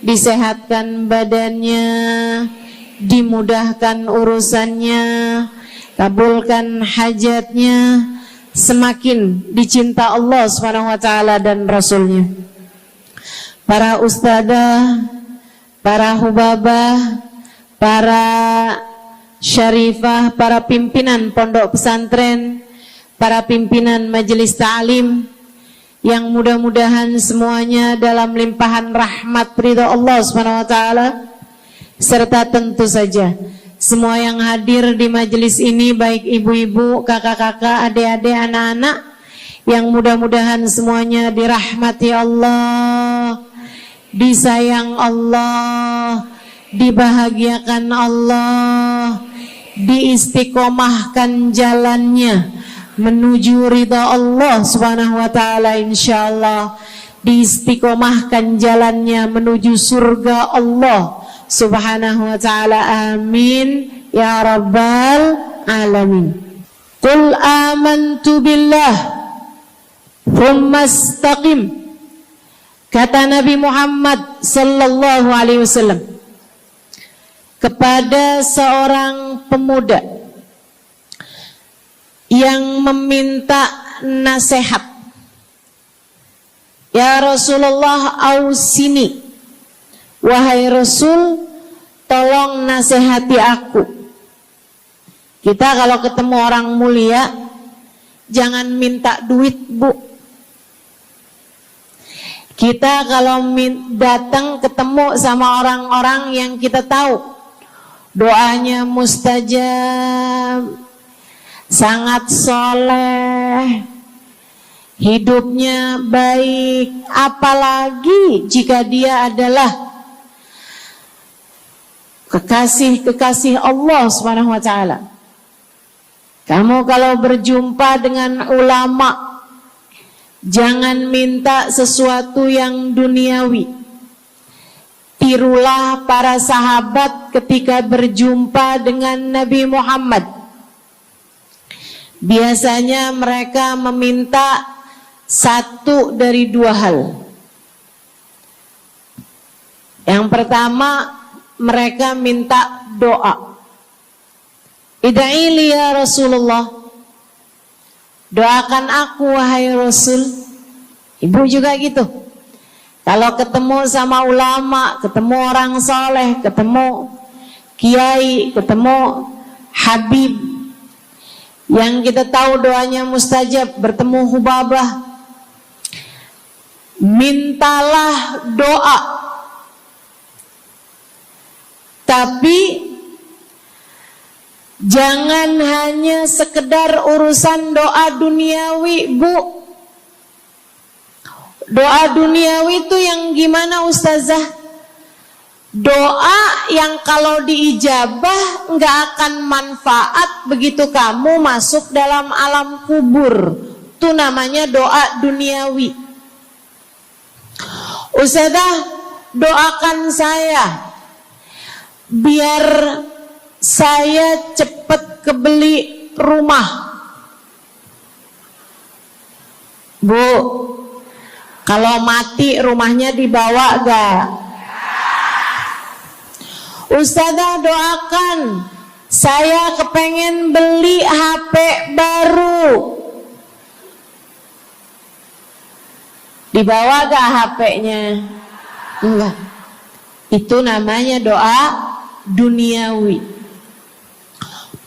disehatkan badannya, dimudahkan urusannya, kabulkan hajatnya, semakin dicinta Allah SWT dan Rasulnya. Para ustadzah, para hubabah, para syarifah, para pimpinan pondok pesantren, para pimpinan majelis ta'lim, yang mudah-mudahan semuanya dalam limpahan rahmat ridha Allah SWT, serta tentu saja semua yang hadir di majelis ini, baik ibu-ibu, kakak-kakak, adik-adik, anak-anak, yang mudah-mudahan semuanya dirahmati Allah, disayang Allah, dibahagiakan Allah, diistiqomahkan jalannya menuju ridha Allah Subhanahu wa taala, insyaallah diistiqomahkan jalannya menuju surga Allah Subhanahu wa taala. Amin ya rabbal alamin. Qul amantu billah thumma istaqim, kata Nabi Muhammad sallallahu alaihi wasallam kepada seorang pemuda yang meminta nasihat. Ya Rasulullah, ausini, wahai Rasul, tolong nasihati aku. Kita kalau ketemu orang mulia jangan minta duit, Bu. Kita kalau datang ketemu sama orang-orang yang kita tahu doanya mustajab, sangat soleh, hidupnya baik, apalagi jika dia adalah kekasih-kekasih Allah Subhanahu wa taala. Kamu kalau berjumpa dengan ulama, jangan minta sesuatu yang duniawi. Tirulah para sahabat ketika berjumpa dengan Nabi Muhammad. Biasanya mereka meminta satu dari dua hal. Yang pertama, mereka minta doa. Ida'ili ya Rasulullah, doakan aku wahai Rasul. Ibu juga gitu. Kalau ketemu sama ulama, ketemu orang soleh, ketemu kiai, ketemu habib yang kita tahu doanya mustajab, bertemu hubabah, mintalah doa. Tapi jangan hanya sekedar urusan doa duniawi, Bu. Doa duniawi itu yang gimana, Ustazah? Doa yang kalau diijabah nggak akan manfaat begitu kamu masuk dalam alam kubur. Itu namanya doa duniawi. Ustazah, doakan saya biar saya cepat kebeli rumah. Bu, kalau mati rumahnya dibawa gak? Ustazah, doakan saya kepengen beli HP baru. Dibawa gak HP-nya? Enggak. Itu namanya doa duniawi.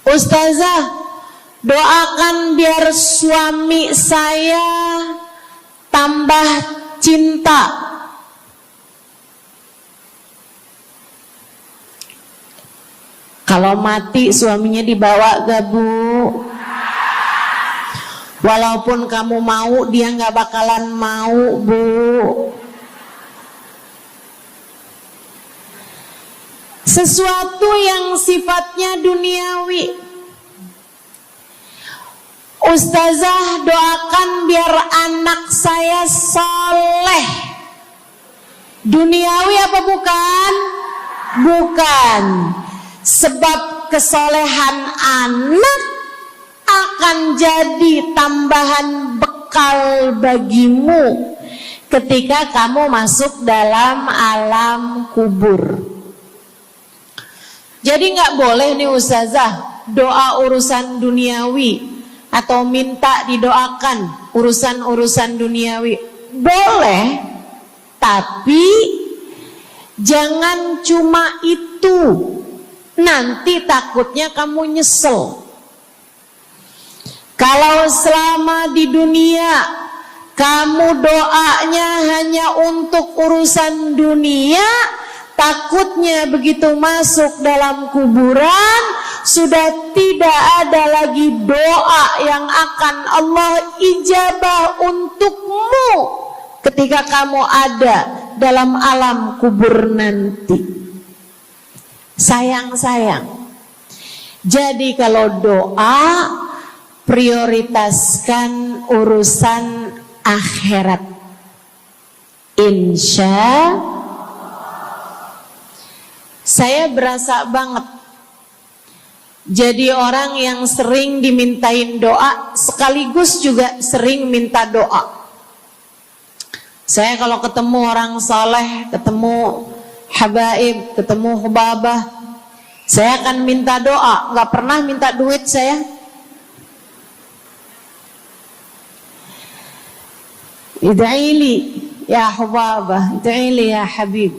Ustazah, Doakan biar suami saya tambah cinta. Kalau mati suaminya dibawa gak Bu? Walaupun kamu mau, dia gak bakalan mau Bu. Sesuatu yang sifatnya duniawi. Ustazah, doakan biar anak saya soleh. Duniawi apa bukan? Bukan. Sebab kesolehan anak akan jadi tambahan bekal bagimu ketika kamu masuk dalam alam kubur. Jadi nggak boleh nih ustazah doa urusan duniawi atau minta didoakan urusan-urusan duniawi. Boleh, tapi jangan cuma itu. Nanti takutnya kamu nyesel. Kalau selama di dunia kamu doanya hanya untuk urusan dunia, takutnya begitu masuk dalam kuburan sudah tidak ada lagi doa yang akan Allah ijabah untukmu ketika kamu ada dalam alam kubur nanti. Sayang-sayang. Jadi kalau doa, prioritaskan urusan akhirat. Insya saya berasa banget jadi orang yang sering dimintain doa sekaligus juga sering minta doa. Saya kalau ketemu orang saleh, ketemu habaib, ketemu hubabah, saya akan minta doa, nggak pernah minta duit saya. Id'ili ya hubabah, id'ili ya habib.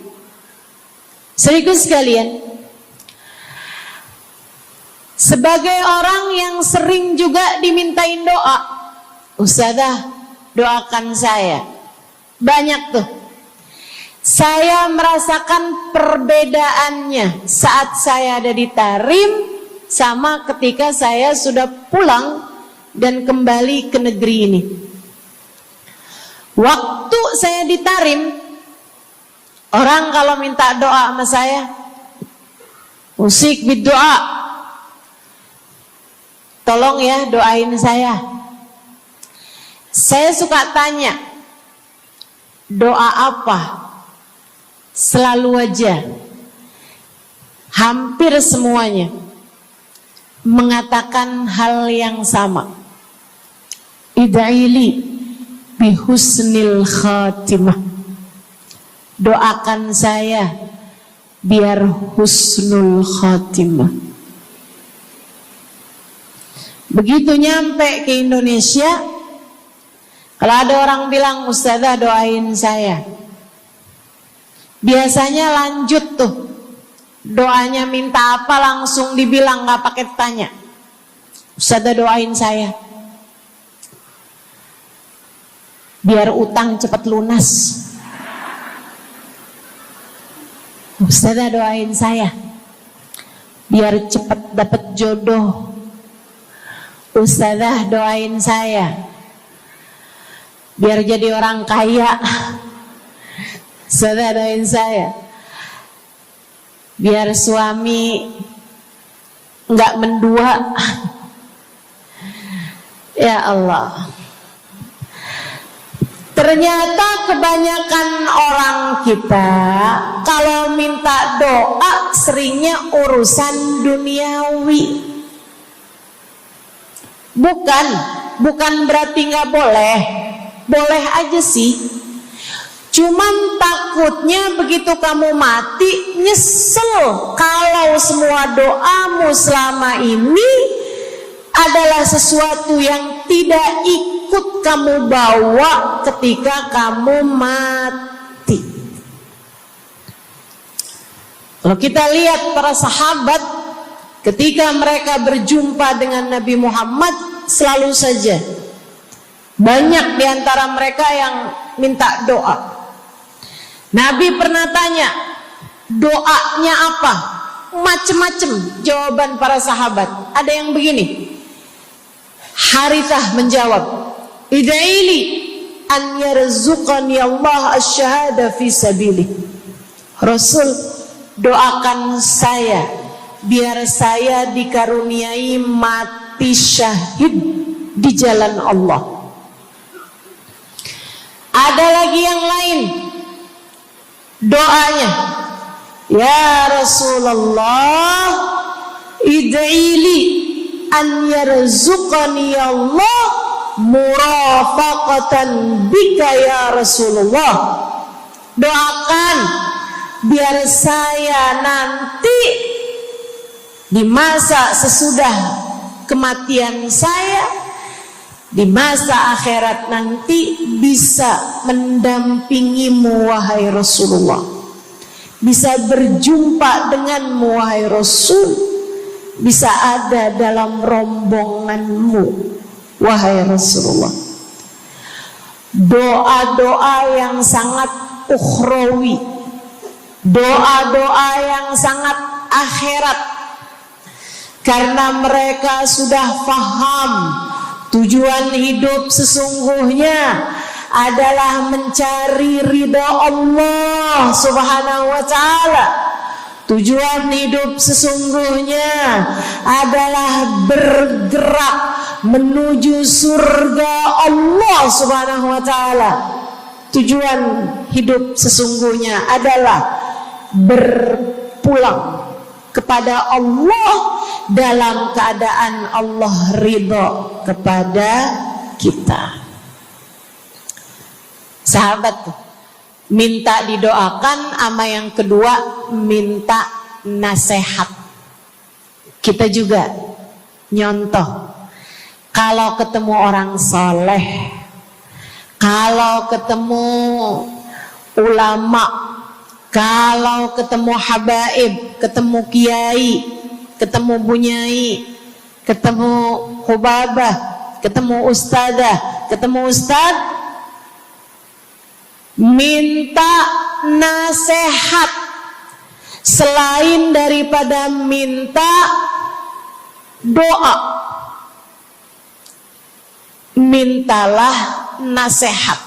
Serius sekalian, sebagai orang yang sering juga dimintain doa, ustazah doakan saya. Banyak tuh. Saya merasakan perbedaannya saat saya ada di Tarim sama ketika saya sudah pulang dan kembali ke negeri ini. Waktu saya di Tarim, orang kalau minta doa sama saya, usik berdoa, tolong ya doain saya. Saya suka tanya, doa apa? Selalu aja, hampir semuanya mengatakan hal yang sama. Id'ili bihusnil khatimah. Doakan saya biar husnul khatimah. Begitu nyampe ke Indonesia, kalau ada orang bilang ustazah doain saya, biasanya lanjut tuh doanya, minta apa langsung dibilang, nggak pakai tanya. Ustazah doain saya biar utang cepat lunas. Ustazah doain saya biar cepat dapat jodoh. Ustazah doain saya biar jadi orang kaya. Ustazah doain saya biar suami nggak mendua. Ya Allah, ternyata kebanyakan orang kita kalau minta doa seringnya urusan duniawi. Bukan berarti nggak boleh, boleh aja sih. Cuman takutnya begitu kamu mati nyesel kalau semua doamu selama ini adalah sesuatu yang tidak ikut kamu bawa ketika kamu mati. Kalau kita lihat para sahabat ketika mereka berjumpa dengan Nabi Muhammad, selalu saja banyak di antara mereka yang minta doa. Nabi pernah tanya, doanya apa? Macem-macem jawaban para sahabat. Ada yang begini, Harithah menjawab, ida'ili an yarzuqani Allah asyhada fi sabilih. Rasul, doakan saya biar saya dikaruniai mati syahid di jalan Allah. Ada lagi yang lain doanya, ya Rasulullah, id'ili an yarzuqani Allah murafaqatan bika ya Rasulullah. Doakan biar saya nanti di masa sesudah kematian saya, di masa akhirat nanti bisa mendampingimu wahai Rasulullah, bisa berjumpa denganmu wahai Rasul, bisa ada dalam rombonganmu wahai Rasulullah. Doa-doa yang sangat ukhrawi, doa-doa yang sangat akhirat, karena mereka sudah faham tujuan hidup sesungguhnya adalah mencari ridha Allah Subhanahu wa ta'ala. Tujuan hidup sesungguhnya adalah bergerak menuju surga Allah Subhanahu wa ta'ala. Tujuan hidup sesungguhnya adalah berpulang kepada Allah dalam keadaan Allah ridha kepada kita. Sahabat tuh minta didoakan, sama yang kedua minta nasihat. Kita juga nyontoh, kalau ketemu orang soleh, kalau ketemu ulama, kalau ketemu habaib, ketemu kiai, ketemu bunyai, ketemu hubabah, ketemu ustadzah, ketemu ustadz, minta nasihat. Selain daripada minta doa, mintalah nasihat.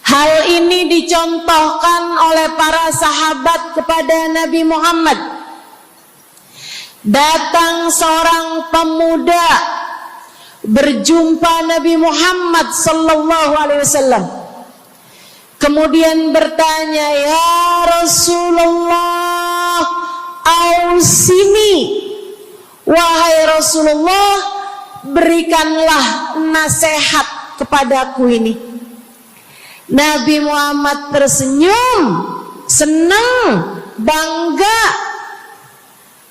Hal ini dicontohkan oleh para sahabat kepada Nabi Muhammad. Datang seorang pemuda berjumpa Nabi Muhammad sallallahu alaihi wasallam. Kemudian bertanya, ya Rasulullah, ausini, wahai Rasulullah, berikanlah nasihat kepadaku ini. Nabi Muhammad tersenyum, senang, bangga,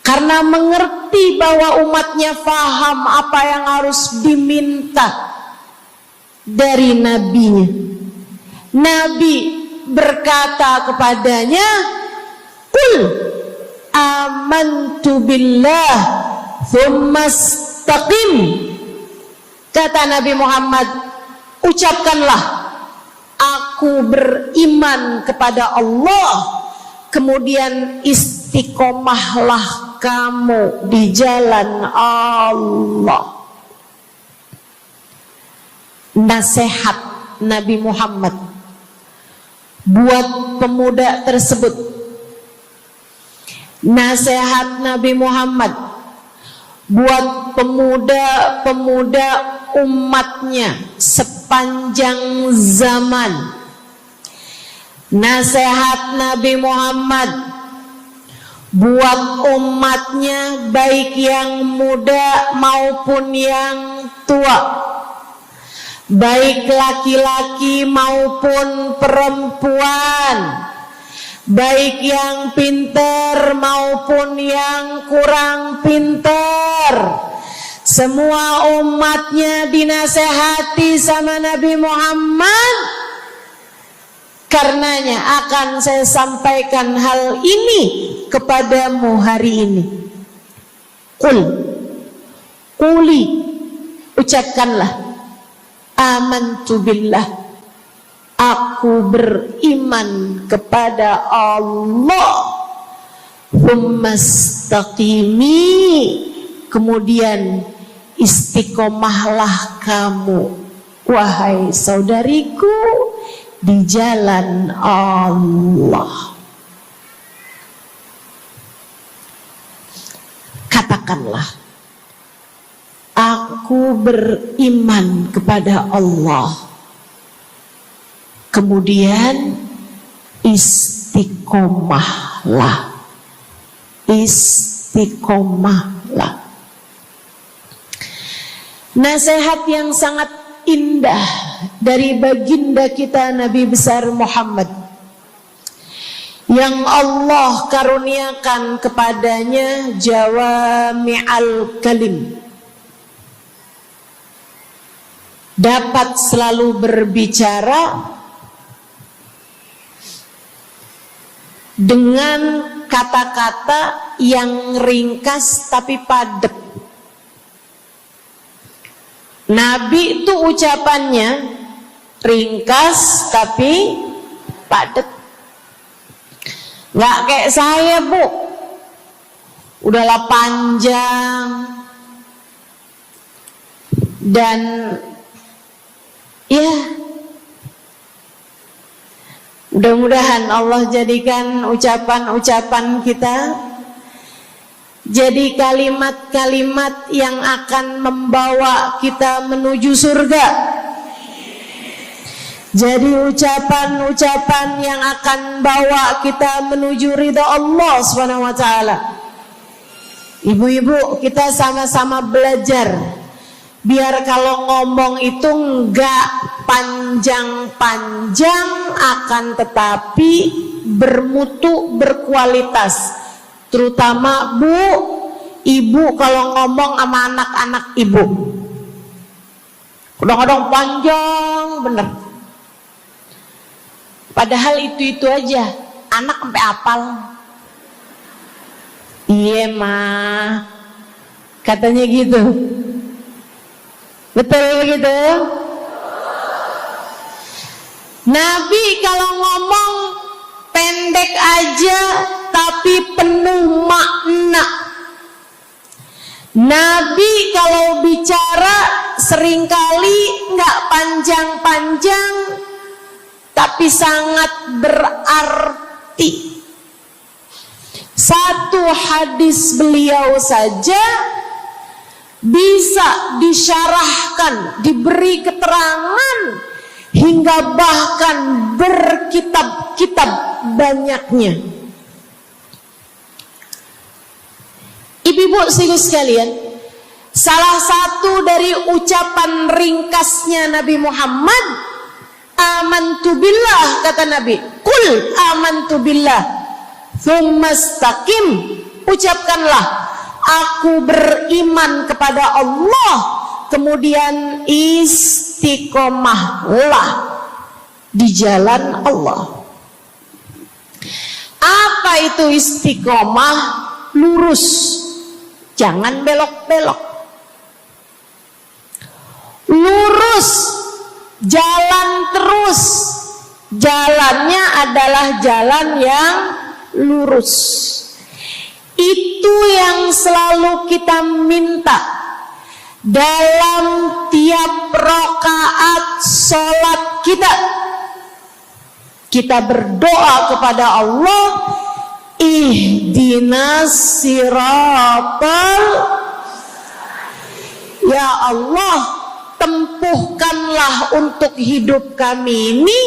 karena mengerti bahwa umatnya faham apa yang harus diminta dari nabinya. Nabi berkata kepadanya, qul amantu billah thumma istaqim. Kata Nabi Muhammad, ucapkanlah, aku beriman kepada Allah, kemudian istiqomahlah kamu di jalan Allah. Nasihat Nabi Muhammad buat pemuda tersebut, nasihat Nabi Muhammad buat pemuda-pemuda umatnya sepanjang zaman. Nasihat Nabi Muhammad buat umatnya, baik yang muda maupun yang tua, baik laki-laki maupun perempuan, baik yang pintar maupun yang kurang pintar. Semua umatnya dinasehati sama Nabi Muhammad. Karenanya akan saya sampaikan hal ini kepadamu hari ini. Quli, ucapkanlah, amantu billah, aku beriman kepada Allah. Tsumastaqimi, kemudian istiqomahlah kamu, wahai saudariku, di jalan Allah. Katakanlah, aku beriman kepada Allah, kemudian istiqomahlah. Nasihat yang sangat indah dari baginda kita Nabi besar Muhammad, yang Allah karuniakan kepadanya jawami'al kalim, dapat selalu berbicara dengan kata-kata yang ringkas tapi padat. Nabi itu ucapannya ringkas tapi padat. Nggak kayak saya, Bu, udahlah panjang dan ya, mudah-mudahan Allah jadikan ucapan-ucapan kita jadi kalimat-kalimat yang akan membawa kita menuju surga. Jadi ucapan-ucapan yang akan bawa kita menuju ridha Allah Subhanahu wa taala. Ibu-ibu, kita sama-sama belajar biar kalau ngomong itu enggak panjang-panjang, akan tetapi bermutu, berkualitas. Terutama Bu, ibu kalau ngomong sama anak-anak ibu, kadang-kadang panjang bener. Padahal itu aja, anak sampai hafal. Iya mah, katanya gitu. Betul gitu? Nabi kalau ngomong pendek aja tapi penuh makna. Nabi kalau bicara seringkali nggak panjang-panjang tapi sangat berarti. Satu hadis beliau saja bisa disyarahkan, diberi keterangan, hingga bahkan berkitab-kitab banyaknya. Ibu-ibu sekalian, salah satu dari ucapan ringkasnya Nabi Muhammad, amantu billah, kata Nabi, qul amantu billah, tsumastaqim, ucapkanlah, aku beriman kepada Allah, kemudian istiqomahlah di jalan Allah. Apa itu istiqomah? Lurus, jangan belok-belok. Lurus, jalan terus. Jalannya adalah jalan yang lurus. Itu yang selalu kita minta dalam tiap rakaat sholat kita. Kita berdoa kepada Allah, ihdinas siratal, ya Allah, tempuhkanlah untuk hidup kami ini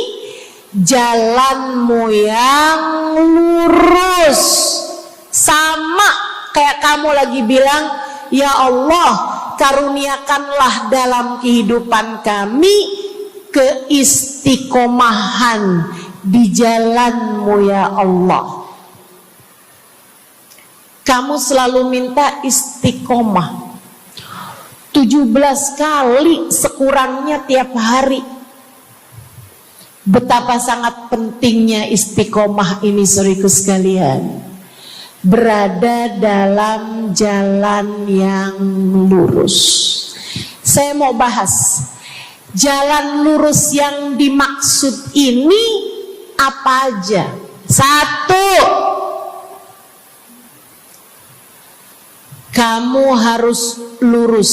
jalanmu yang lurus. Sama kayak kamu lagi bilang, ya Allah, karuniakanlah dalam kehidupan kami keistiqomahan di jalanmu ya Allah. Kamu selalu minta istiqomah 17 kali sekurangnya tiap hari. Betapa sangat pentingnya istiqomah ini, saudaraku sekalian. berada dalam jalan yang lurus. Saya mau bahas jalan lurus yang dimaksud ini apa aja. Satu, kamu harus lurus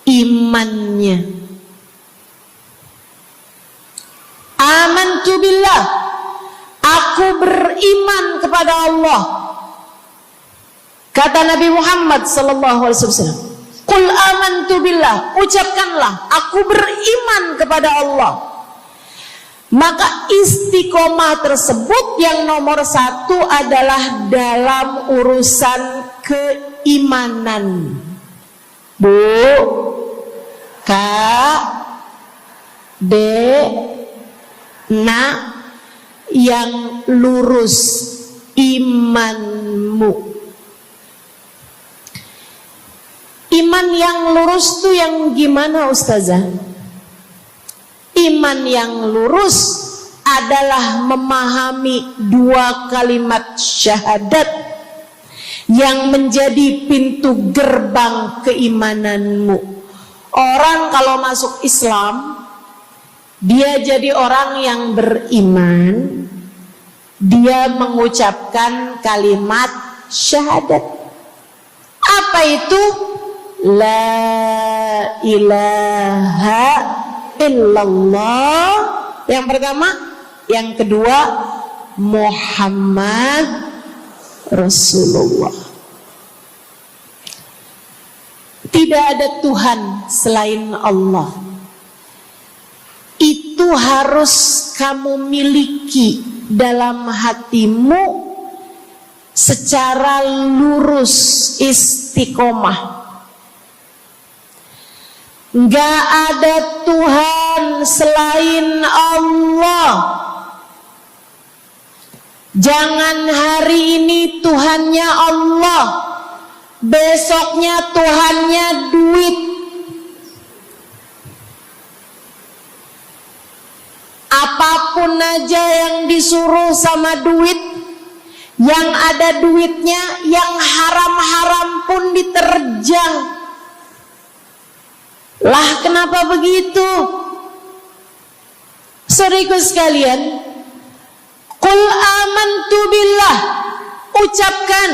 imannya. Amantu billah, aku beriman kepada Allah. Kata Nabi Muhammad sallallahu alaihi wasallam, "Qul amantu billah," ucapkanlah, aku beriman kepada Allah. Maka istiqomah tersebut yang nomor satu adalah dalam urusan keimanan. Bu, Kak, Dek, Nak, yang lurus imanmu. Iman yang lurus tuh yang gimana, Ustazah? Iman yang lurus adalah memahami dua kalimat syahadat yang menjadi pintu gerbang keimananmu. Orang kalau masuk Islam, dia jadi orang yang beriman, dia mengucapkan kalimat syahadat. Apa itu? La ilaha illallah. Yang pertama, yang kedua, Muhammad Rasulullah. Tidak ada Tuhan selain Allah. Itu harus kamu miliki dalam hatimu secara lurus, istiqomah. Gak ada Tuhan selain Allah. Jangan hari ini Tuhannya Allah, besoknya Tuhannya duit. Apapun aja yang disuruh sama duit, yang ada duitnya, yang haram-haram pun diterjang. Lah kenapa begitu? Saudaraku sekalian, qul amantu billah, ucapkan,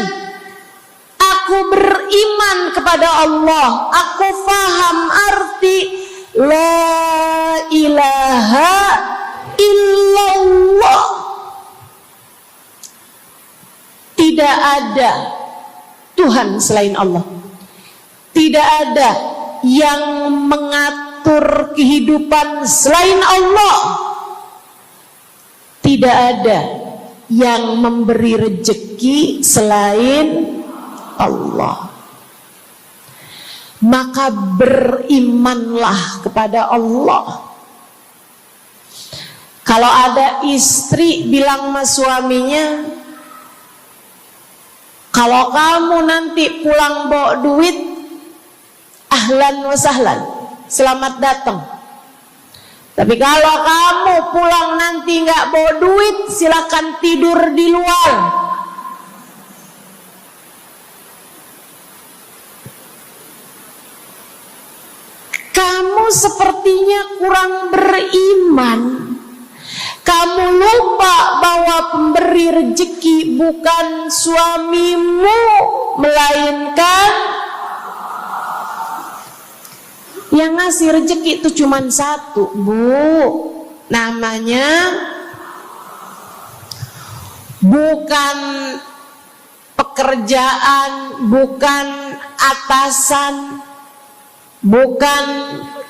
aku beriman kepada Allah, aku faham arti la ilaha illallah. Tidak ada Tuhan selain Allah. Tidak ada yang mengatur kehidupan selain Allah. Tidak ada yang memberi rezeki selain Allah. Maka berimanlah kepada Allah. Kalau ada istri bilang sama suaminya, kalau kamu nanti pulang bawa duit, ahlan wa sahlan, selamat datang. Tapi kalau kamu pulang nanti nggak bawa duit, silakan tidur di luar. Kamu sepertinya kurang beriman. Kamu lupa bahwa pemberi rezeki bukan suamimu, melainkan yang ngasih rezeki itu cuma satu, Bu. Namanya bukan pekerjaan, bukan atasan, bukan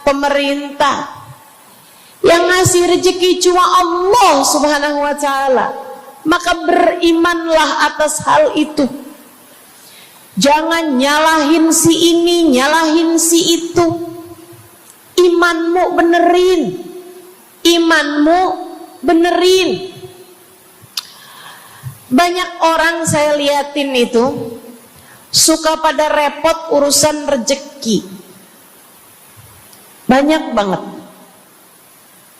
pemerintah. Yang ngasih rezeki cuma Allah Subhanahu wa ta'ala. Maka berimanlah atas hal itu. Jangan nyalahin si ini, nyalahin si itu. Imanmu benerin. Imanmu benerin. Banyak orang saya liatin itu suka pada repot urusan rezeki. Banyak banget.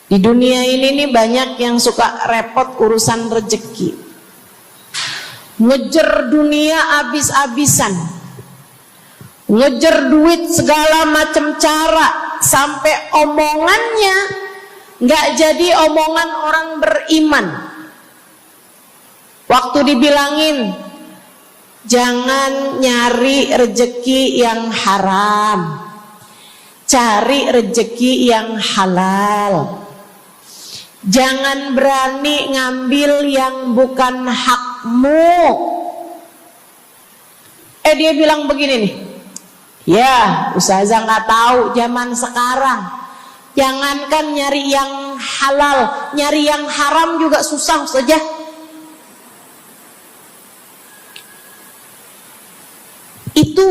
Di dunia ini nih banyak yang suka repot urusan rezeki. ngejar dunia abis-abisan, ngejar duit segala macam cara, sampai omongannya nggak jadi omongan orang beriman. Waktu dibilangin jangan nyari rejeki yang haram, cari rejeki yang halal. Jangan berani ngambil yang bukan hakmu. Dia bilang begini nih, ya ustazah nggak tahu zaman sekarang, jangankan nyari yang halal, nyari yang haram juga susah saja. Itu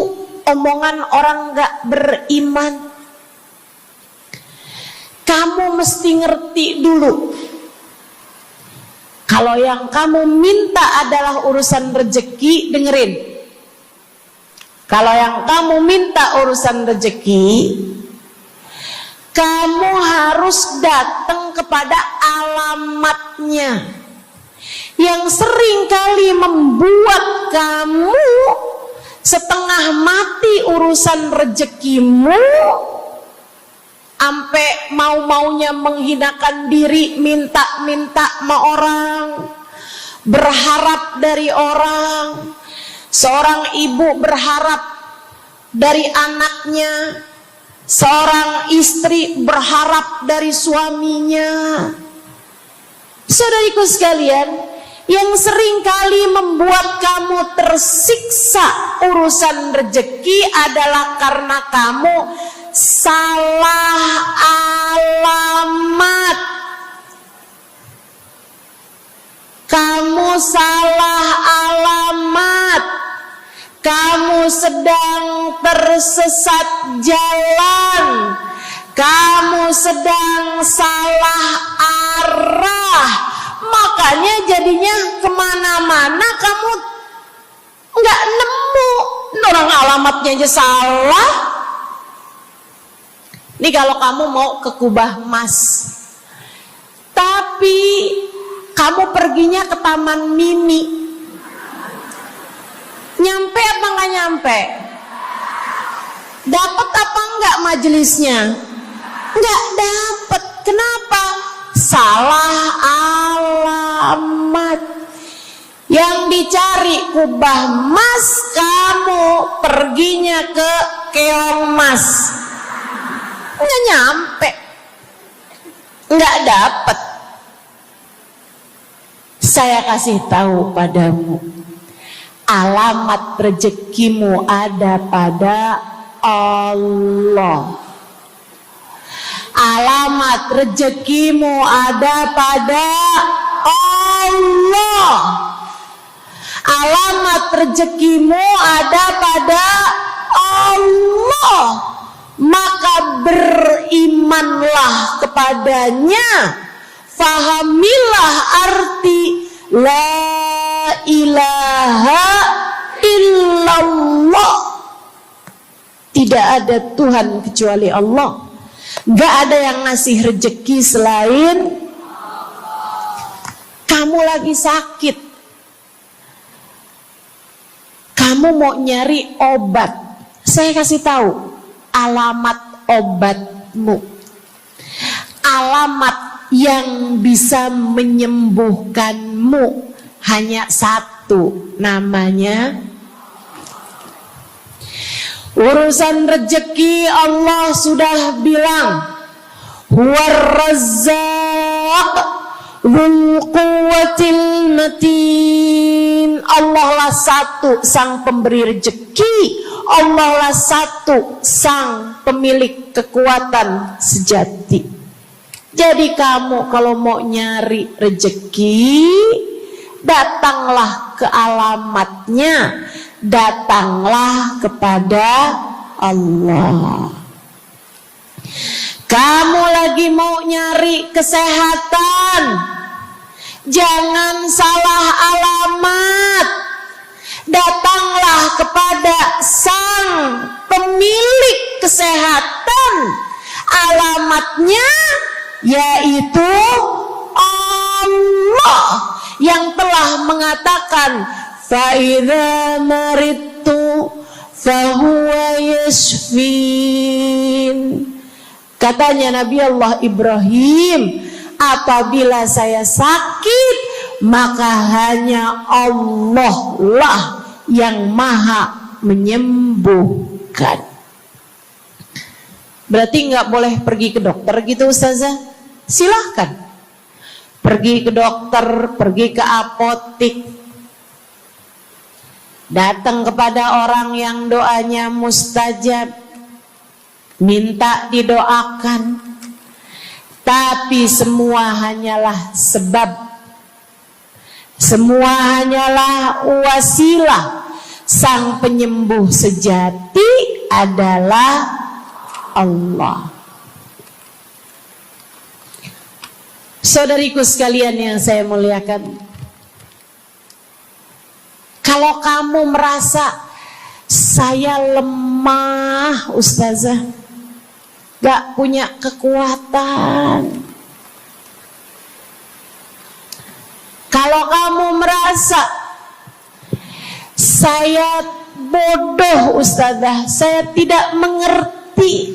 omongan orang nggak beriman. Kamu mesti ngerti dulu, kalau yang kamu minta adalah urusan rezeki, dengerin. Kalau yang kamu minta urusan rezeki, kamu harus datang kepada alamatnya, yang sering kali membuat kamu setengah mati urusan rezekimu, sampai mau-maunya menghinakan diri, minta-minta sama orang, berharap dari orang. Seorang ibu berharap dari anaknya, seorang istri berharap dari suaminya. Saudariku sekalian, yang sering kali membuat kamu tersiksa urusan rezeki adalah karena kamu salah alamat. Kamu salah alamat. Kamu sedang tersesat jalan. Kamu sedang salah arah. Makanya jadinya kemana-mana kamu nggak nemu. Orang alamatnya aja salah. Ini kalau kamu mau ke Kubah Mas, tapi kamu perginya ke Taman Mini, nyampe apa nggak nyampe? Dapat apa enggak majelisnya? Nggak dapat. Kenapa? Salah alamat. Yang dicari Kubah Mas, kamu perginya ke Keong Mas. Nggak nyampe, nggak dapat. Saya kasih tahu padamu, alamat rezekimu ada pada Allah. Alamat rezekimu ada pada Allah. Alamat rezekimu ada pada Allah. Maka berimanlah kepadanya, fahamilah arti la ilaha illallah. Tidak ada Tuhan kecuali Allah. Gak ada yang ngasih rezeki selain kamu. Lagi sakit, kamu mau nyari obat, saya kasih tahu alamat obatmu. Alamat yang bisa menyembuhkanmu hanya satu, namanya urusan rezeki. Allah sudah bilang, huwar razzaq dzul quwwatil matin. Allah lah satu sang pemberi rezeki. Allah lah satu sang pemilik kekuatan sejati. Jadi kamu kalau mau nyari rezeki, datanglah ke alamatnya, datanglah kepada Allah. Kamu lagi mau nyari kesehatan, jangan salah alamat. Datanglah kepada sang pemilik kesehatan. Alamatnya yaitu Allah yang telah mengatakan, fa idza maridtu fa huwa yashfin. Katanya Nabi Allah Ibrahim, apabila saya sakit, maka hanya Allah lah yang maha menyembuhkan. Berarti nggak boleh pergi ke dokter gitu Ustazah? Silahkan pergi ke dokter, pergi ke apotik, datang kepada orang yang doanya mustajab, minta didoakan. Tapi semua hanyalah sebab, semua hanyalah wasilah. Sang penyembuh sejati adalah Allah. Saudariku sekalian yang saya muliakan, kalau kamu merasa saya lemah Ustazah, gak punya kekuatan, kalau kamu merasa saya bodoh Ustazah, saya tidak mengerti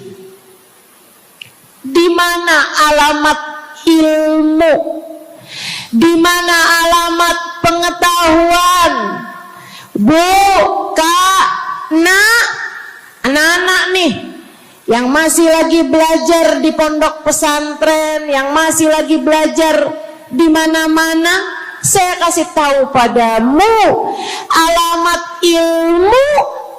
di mana alamat ilmu, di mana alamat pengetahuan. Bu, Kak, Nak, anak-anak nih yang masih lagi belajar di pondok pesantren, yang masih lagi belajar di mana-mana, saya kasih tahu padamu, alamat ilmu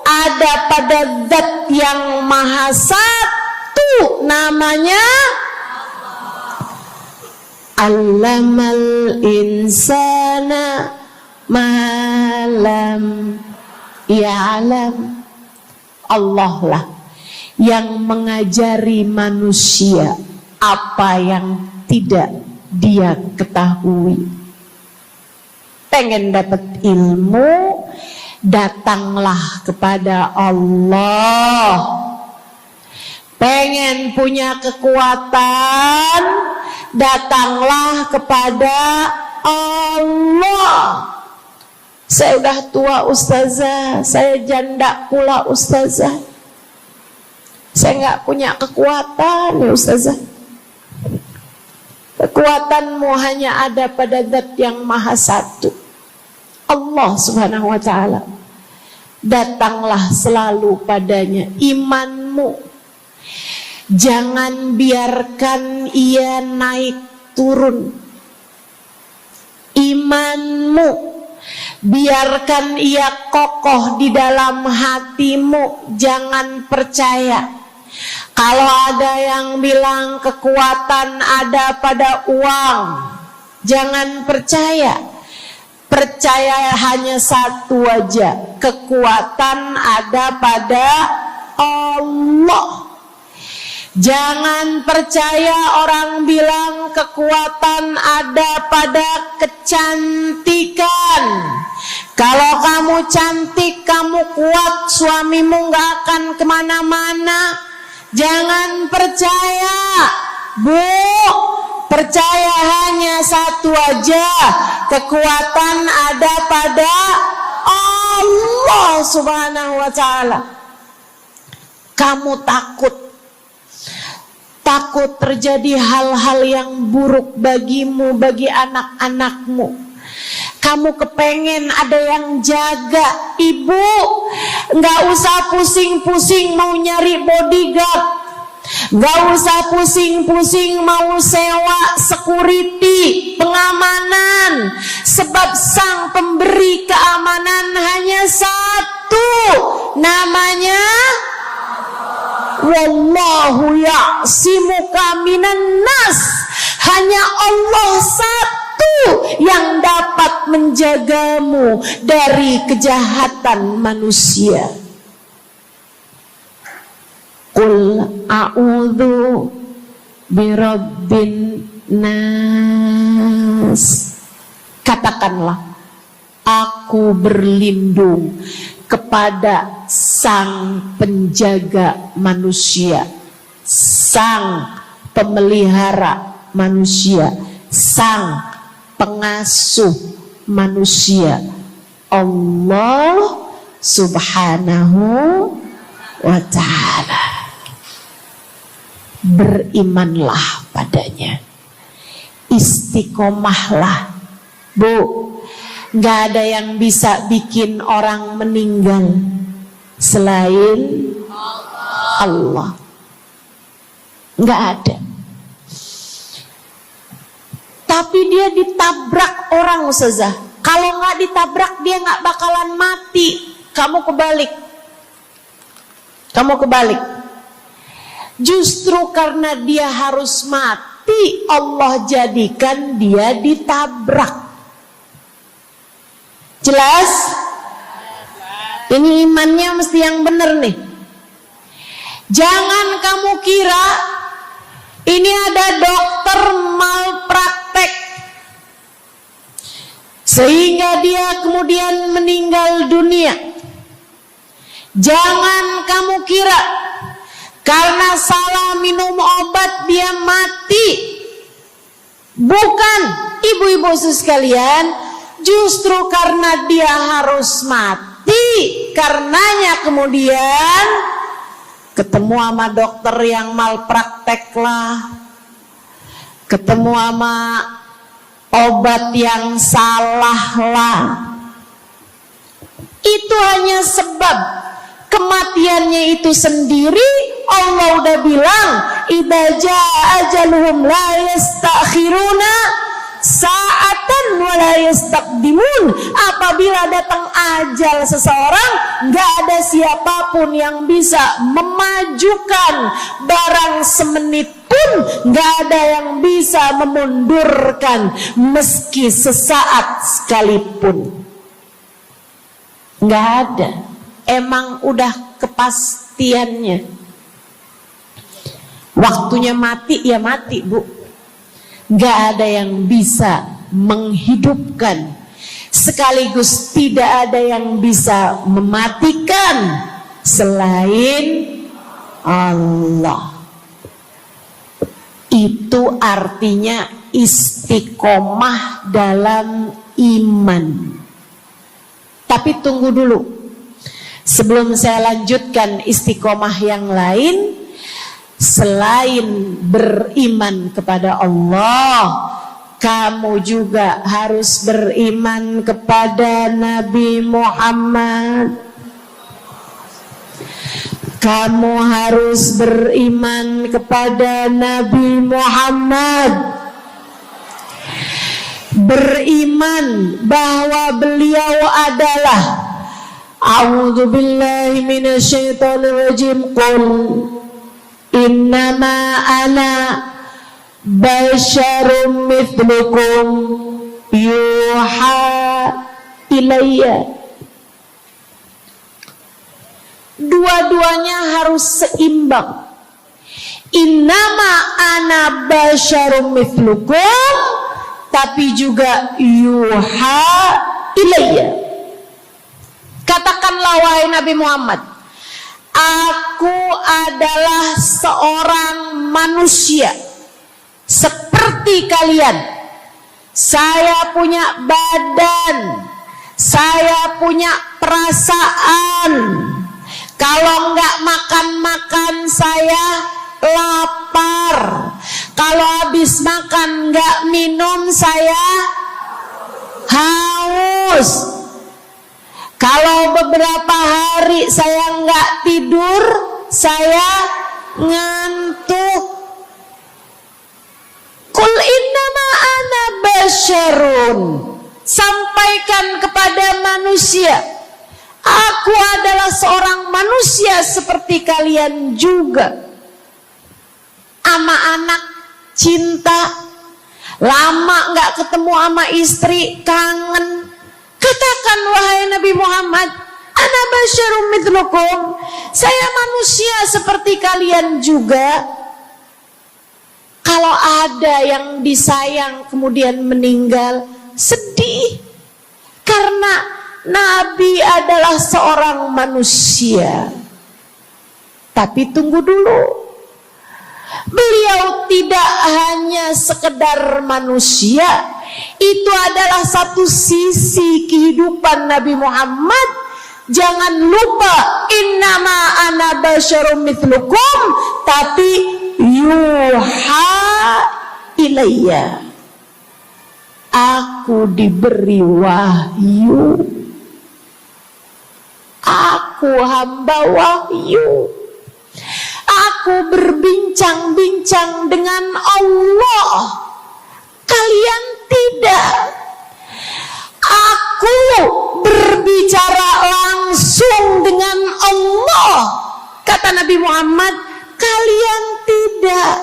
ada pada Zat yang Maha Satu, namanya Allamal insana malam ya'lam. Allah lah yang mengajari manusia apa yang tidak dia ketahui. Pengen dapat ilmu, datanglah kepada Allah. Pengen punya kekuatan, datanglah kepada Allah. Saya udah tua Ustazah, saya janda pula Ustazah, saya nggak punya kekuatan ya Ustazah. Kekuatanmu hanya ada pada Zat yang Maha Satu, Allah Subhanahu wa Ta'ala. Datanglah selalu padanya. Imanmu jangan biarkan ia naik turun. Imanmu biarkan ia kokoh di dalam hatimu. Jangan percaya kalau ada yang bilang kekuatan ada pada uang. Jangan percaya. Percaya hanya satu aja, kekuatan ada pada Allah. Jangan percaya orang bilang kekuatan ada pada kecantikan. Kalau kamu cantik, kamu kuat, suamimu gak akan kemana-mana. Jangan percaya, Bu. Percaya hanya satu aja, kekuatan ada pada Allah Subhanahu wa Ta'ala. Kamu takut terjadi hal-hal yang buruk bagimu, bagi anak-anakmu. Kamu kepengen ada yang jaga. Ibu, gak usah pusing-pusing mau nyari bodyguard, gak usah pusing-pusing mau sewa security, pengamanan. Sebab sang pemberi keamanan hanya satu, namanya Wallahu ya'simuka minan nas. Hanya Allah satu yang dapat menjagamu dari kejahatan manusia. Qul a'udzu birabbin nas. Katakanlah, aku berlindung kepada sang penjaga manusia, sang pemelihara manusia, sang pengasuh manusia, Allah Subhanahu wa ta'ala. Berimanlah padanya, istiqomahlah. Bu, gak ada yang bisa bikin orang meninggal selain Allah. Gak ada. Tapi dia ditabrak orang, Ustazah. Kalau gak ditabrak dia gak bakalan mati. Kamu kebalik. Justru karena dia harus mati, Allah jadikan dia ditabrak. Jelas? Ini imannya mesti yang benar nih. Jangan kamu kira ini ada dokter malpraktek sehingga dia kemudian meninggal dunia. Jangan kamu kira karena salah minum obat dia mati. Bukan, ibu-ibu sekalian, justru karena dia harus mati, karenanya kemudian ketemu sama dokter yang malpraktek lah, ketemu sama obat yang salah lah. Itu hanya sebab kematiannya itu sendiri. Allah udah bilang, idza jaa ajaluhum la yastakhiruna sa'atan wa la yastaqdimun. Apabila datang ajal seseorang, gak ada siapapun yang bisa memajukan barang semenit pun, gak ada yang bisa memundurkan meski sesaat sekalipun. Gak ada. Emang udah kepastiannya. Waktunya mati ya mati, Bu. Gak ada yang bisa menghidupkan, sekaligus tidak ada yang bisa mematikan selain Allah. Itu artinya istiqomah dalam iman. Tapi tunggu dulu, sebelum saya lanjutkan istiqomah yang lain. Selain beriman kepada Allah, kamu juga harus beriman kepada Nabi Muhammad. Kamu harus beriman kepada Nabi Muhammad. Beriman bahwa beliau adalah, a'udzubillahi minasyaitonirrajim, qul innama ana basyarum mithlukum yuha ilayya. Dua-duanya harus seimbang. Innama ana basyarum mithlukum, tapi juga yuha ilayya. Katakanlah wahai Nabi Muhammad, aku adalah seorang manusia seperti kalian. Saya punya badan, saya punya perasaan. Kalau nggak makan-makan saya lapar. Kalau habis makan nggak minum saya haus. Kalau beberapa hari saya nggak tidur, saya ngantuk. Qul innama ana basyarun. Sampaikan kepada manusia, aku adalah seorang manusia seperti kalian juga. Ama anak cinta, lama nggak ketemu sama istri, kangen. Katakan wahai Nabi Muhammad, ana basyarum mithlukum, saya manusia seperti kalian juga. Kalau ada yang disayang kemudian meninggal, sedih. Karena Nabi adalah seorang manusia. Tapi tunggu dulu, Beliau tidak hanya sekedar manusia, itu adalah satu sisi kehidupan Nabi Muhammad. Jangan lupa, innama ana basyarum mithlukum, tapi yuha ilayya, aku diberi wahyu, aku hamba wahyu, aku berbincang-bincang dengan Allah, kalian tidak. Aku berbicara langsung dengan Allah, kata Nabi Muhammad, kalian tidak.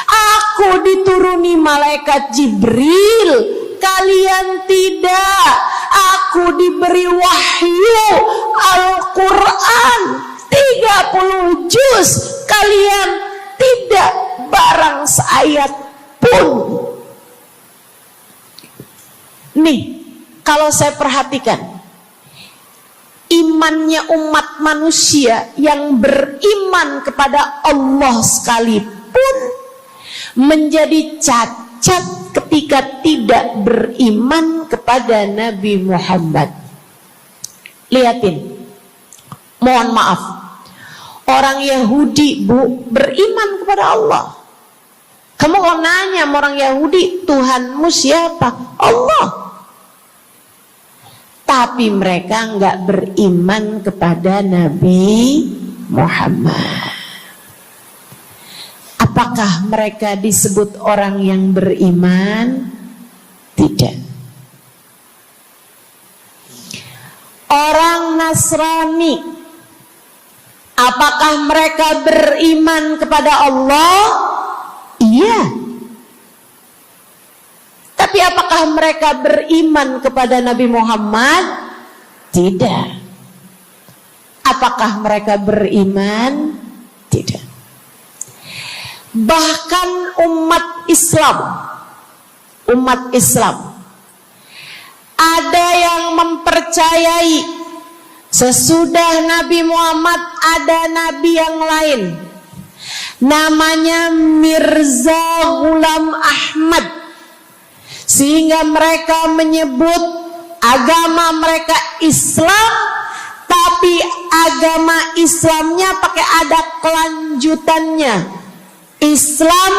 Aku dituruni malaikat Jibril, kalian tidak. Aku diberi wahyu Al-Quran 30 juz, kalian tidak barang seayat pun. Nih, kalau saya perhatikan, imannya umat manusia yang beriman kepada Allah sekalipun menjadi cacat ketika tidak beriman kepada Nabi Muhammad. Lihatin, mohon maaf, orang Yahudi, Bu, beriman kepada Allah. Kamu kalau nanya sama orang Yahudi, Tuhanmu siapa? Allah. Tapi mereka enggak beriman kepada Nabi Muhammad. Apakah mereka disebut orang yang beriman? Tidak. Orang Nasrani, apakah mereka beriman kepada Allah? Iya. Tapi apakah mereka beriman kepada Nabi Muhammad? Tidak. Apakah mereka beriman? Tidak. Bahkan umat Islam ada yang mempercayai sesudah Nabi Muhammad ada nabi yang lain, namanya Mirza Ghulam Ahmad, sehingga mereka menyebut agama mereka Islam, tapi agama Islamnya pakai ada kelanjutannya, Islam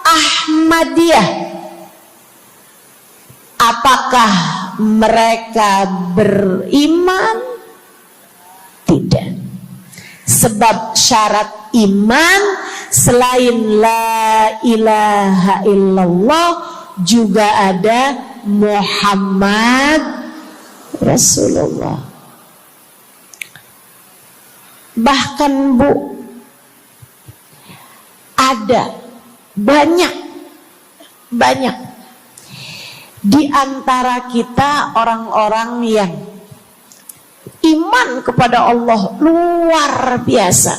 Ahmadiyah. Apakah mereka beriman? Tidak. Sebab syarat iman selain la ilaha illallah juga ada Muhammad Rasulullah. Bahkan, Bu, ada banyak di antara kita orang-orang yang iman kepada Allah luar biasa,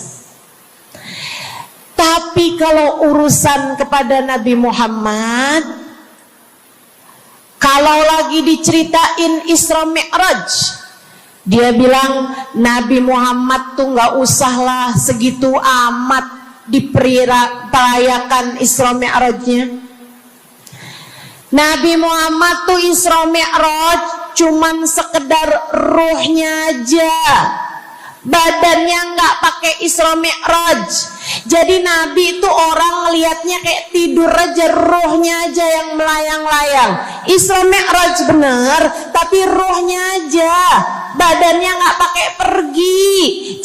tapi kalau urusan kepada Nabi Muhammad, kalau lagi diceritain Isra Mi'raj, dia bilang Nabi Muhammad tuh gak usahlah segitu amat diperayakan Isra Mi'rajnya. Nabi Muhammad tuh Isra Mi'raj cuman sekedar ruhnya aja, badannya nggak pakai Isra Mi'raj. Jadi Nabi itu orang lihatnya kayak tidur aja, ruhnya aja yang melayang-layang. Isra Mi'raj bener, tapi ruhnya aja, badannya nggak pakai pergi.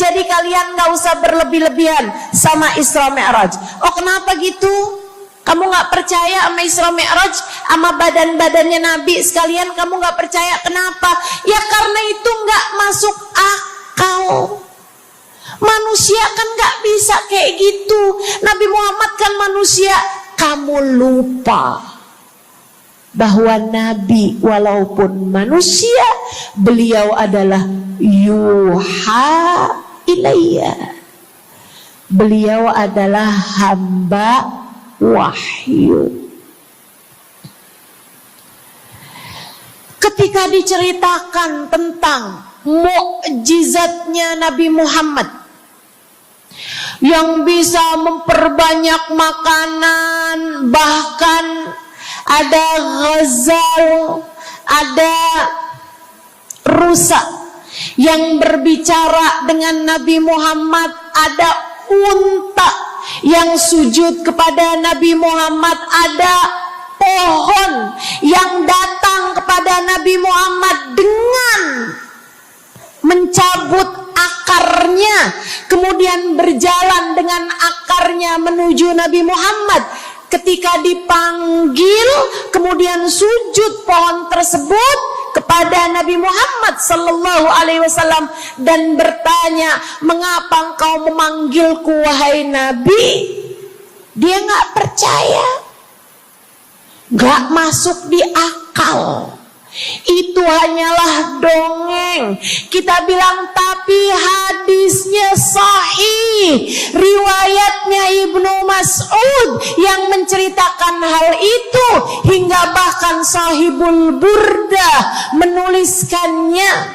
Jadi kalian nggak usah berlebih-lebihan sama Isra Mi'raj. Oh, kenapa gitu? Kamu gak percaya sama Isra Mi'raj, sama badan-badannya Nabi sekalian, kamu gak percaya, kenapa? Ya karena itu gak masuk akal. Manusia kan gak bisa kayak gitu. Nabi Muhammad kan manusia. Kamu lupa bahwa Nabi walaupun manusia, beliau adalah yuha ilayya. Beliau adalah hamba wahyu. Ketika diceritakan tentang mukjizatnya Nabi Muhammad, yang bisa memperbanyak makanan, bahkan ada Ghazal, ada rusa yang berbicara dengan Nabi Muhammad, ada unta yang sujud kepada Nabi Muhammad, ada pohon yang datang kepada Nabi Muhammad dengan mencabut akarnya, kemudian berjalan dengan akarnya menuju Nabi Muhammad. Ketika dipanggil, kemudian sujud pohon tersebut kepada Nabi Muhammad sallallahu alaihi wasallam dan bertanya, "Mengapa engkau memanggilku wahai Nabi?" Dia nggak percaya, nggak masuk di akal. Itu hanyalah dongeng. Kita bilang tapi hadisnya sahih. Riwayatnya Ibnu Mas'ud yang menceritakan hal itu, hingga bahkan Sahibul Burdah menuliskannya.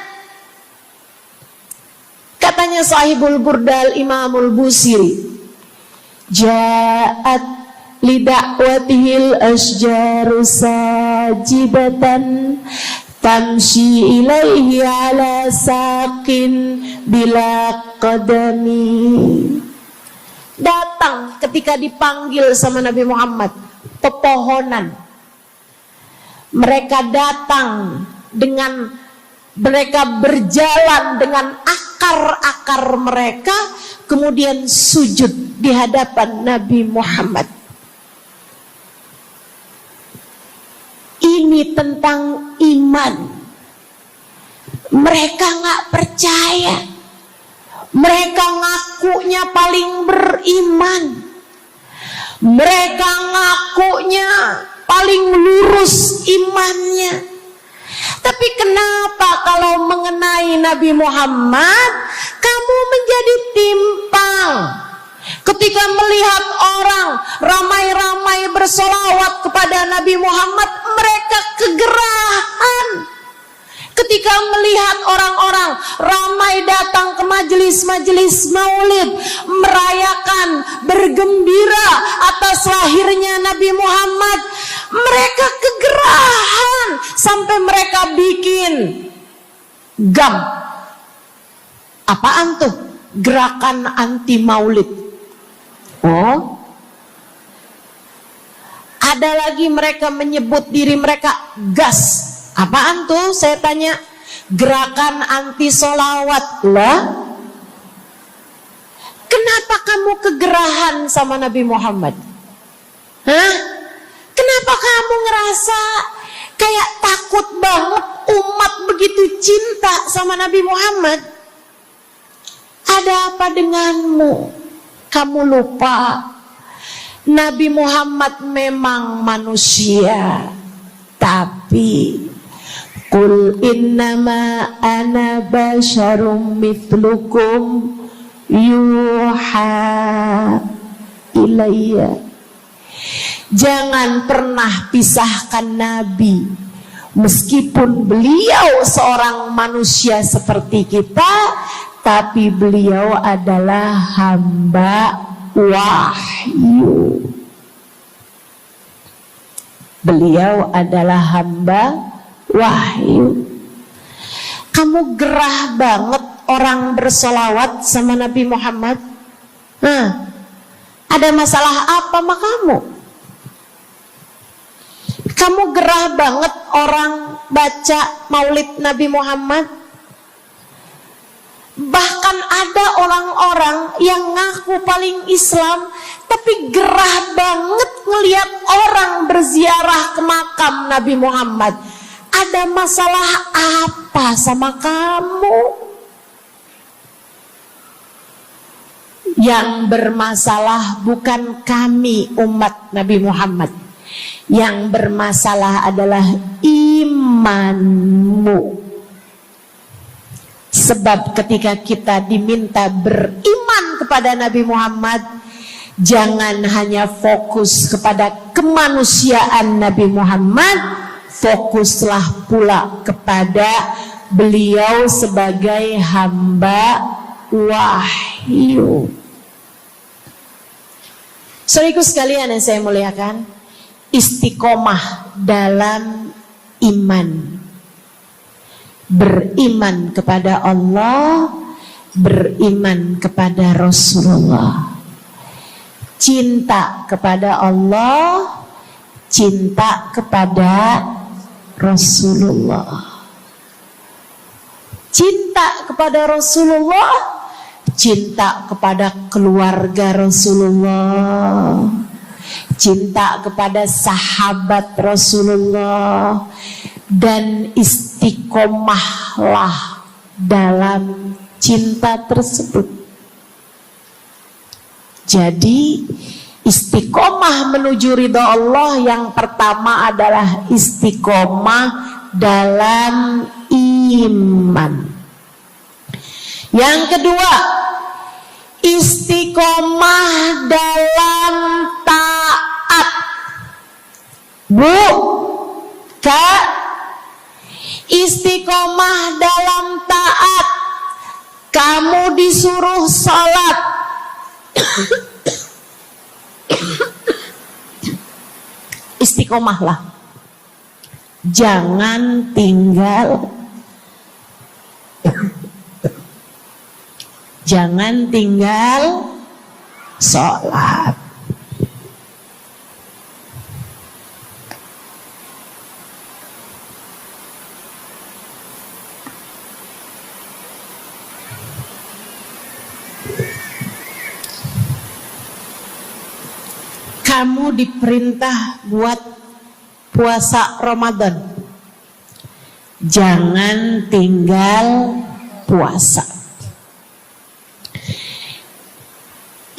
Katanya Sahibul Burdah Imamul Busiri, ja'at lidakwatihil asjaru sajibatan tamshi ilaihi ala saqin bila qadami. Datang ketika dipanggil sama Nabi Muhammad pepohonan. Mereka datang dengan, mereka berjalan dengan akar-akar mereka, kemudian sujud di hadapan Nabi Muhammad. Ini tentang iman. Mereka nggak percaya. Mereka ngakunya paling beriman. Mereka ngakunya paling lurus imannya. Tapi kenapa kalau mengenai Nabi Muhammad kamu menjadi timpang? Ketika melihat orang ramai-ramai bersolawat kepada Nabi Muhammad, mereka kegerahan. Ketika melihat orang-orang ramai datang ke majelis-majelis maulid, merayakan, bergembira atas lahirnya Nabi Muhammad, mereka kegerahan sampai mereka bikin GAM. Apaan tuh? Gerakan anti maulid. Oh, ada lagi mereka menyebut diri mereka GAS. Apaan tuh? Saya tanya. Gerakan anti solawat lah. Kenapa kamu kegerahan sama Nabi Muhammad? Hah? Kenapa kamu ngerasa kayak takut banget umat begitu cinta sama Nabi Muhammad? Ada apa denganmu? Kamu lupa Nabi Muhammad memang manusia, tapi qul innama ana basyarum mithlukum yuha ilayya. Jangan pernah pisahkan Nabi. Meskipun beliau seorang manusia seperti kita, tapi beliau adalah hamba wahyu. Beliau adalah hamba wahyu. Kamu gerah banget orang bersolawat sama Nabi Muhammad. Ada masalah apa sama kamu? Kamu gerah banget orang baca maulid Nabi Muhammad. Bahkan ada orang-orang yang ngaku paling Islam, tapi gerah banget ngelihat orang berziarah ke makam Nabi Muhammad. Ada masalah apa sama kamu? Yang bermasalah bukan kami umat Nabi Muhammad. Yang bermasalah adalah imanmu. Sebab ketika kita diminta beriman kepada Nabi Muhammad, jangan hanya fokus kepada kemanusiaan Nabi Muhammad, fokuslah pula kepada beliau sebagai hamba wahyu. Saudaraku sekalian yang saya muliakan, istiqomah dalam iman. Beriman kepada Allah, beriman kepada Rasulullah. Cinta kepada Allah, cinta kepada Rasulullah. Cinta kepada Rasulullah, cinta kepada keluarga Rasulullah, cinta kepada sahabat Rasulullah, dan istiqomahlah dalam cinta tersebut. Jadi istiqomah menuju ridha Allah yang pertama adalah istiqomah dalam iman. Yang kedua, istiqomah dalam taat. Bu, Kak, istiqomah dalam taat. Kamu disuruh sholat, istiqomahlah. Jangan tinggal sholat. Kamu diperintah buat puasa Ramadan, jangan tinggal puasa.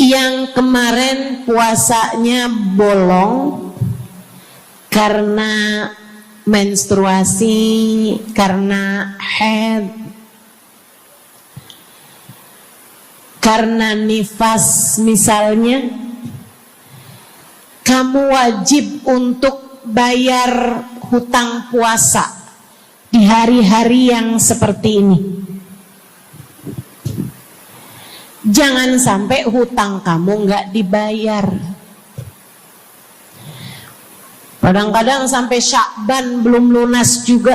Yang kemarin puasanya bolong karena menstruasi, karena haid, karena nifas misalnya, kamu wajib untuk bayar hutang puasa di hari-hari yang seperti ini. Jangan sampai hutang kamu nggak dibayar. Kadang-kadang sampai Syakban belum lunas juga.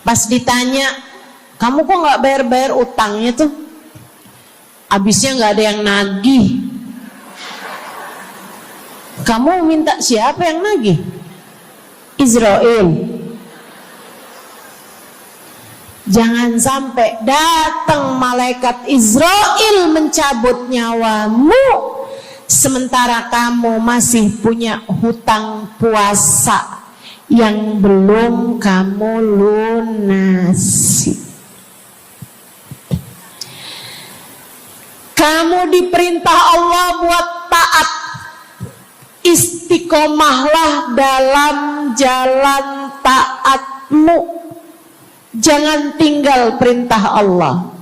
Pas ditanya, kamu kok nggak bayar-bayar utangnya tuh? Habisnya nggak ada yang nagih. Kamu minta siapa yang nagih? Israel. Jangan sampai datang malaikat Israel mencabut nyawamu, sementara kamu masih punya hutang puasa yang belum kamu lunasi. Kamu diperintah Allah buat taat. Istiqomahlah dalam jalan taatmu. Jangan tinggal perintah Allah.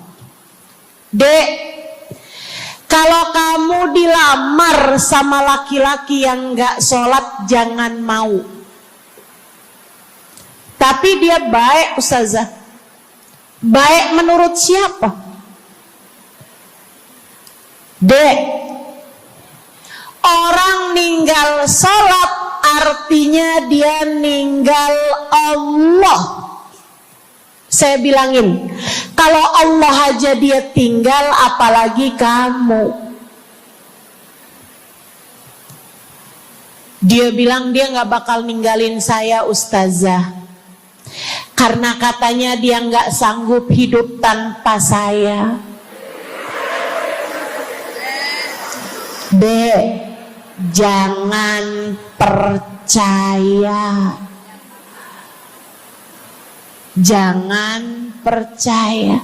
Dek, kalau kamu dilamar sama laki-laki yang gak sholat, jangan mau. Tapi dia baik, Ustazah. Baik menurut siapa? Dek, orang ninggal sholat artinya dia ninggal Allah. Saya bilangin, kalau Allah aja dia tinggal, apalagi kamu. Dia bilang dia gak bakal ninggalin saya, Ustazah, karena katanya dia gak sanggup hidup tanpa saya. Dek, jangan percaya. Jangan percaya.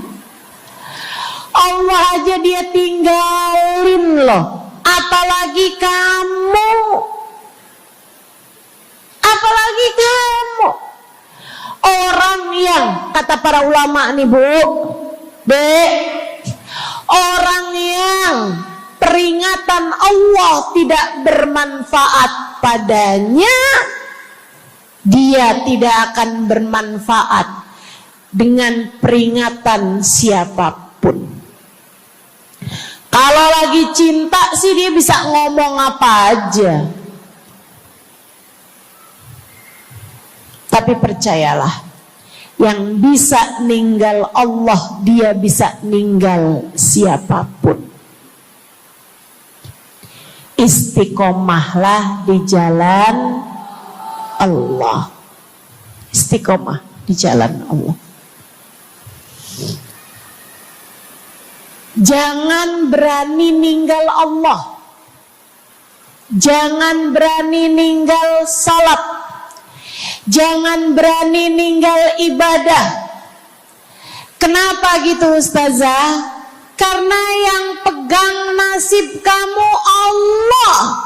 Allah aja dia tinggalin loh, apalagi kamu. Apalagi kamu. Orang yang, kata para ulama nih Bu, orang yang peringatan Allah tidak bermanfaat padanya, dia tidak akan bermanfaat dengan peringatan siapapun. Kalau lagi dicinta sih dia bisa ngomong apa aja. Tapi percayalah, yang bisa ninggal Allah, dia bisa ninggal siapapun. Istiqomahlah di jalan Allah. Istiqomah di jalan Allah. Jangan berani ninggal Allah. Jangan berani ninggal salat. Jangan berani ninggal ibadah. Kenapa gitu Ustazah? Karena yang pegang nasib kamu Allah.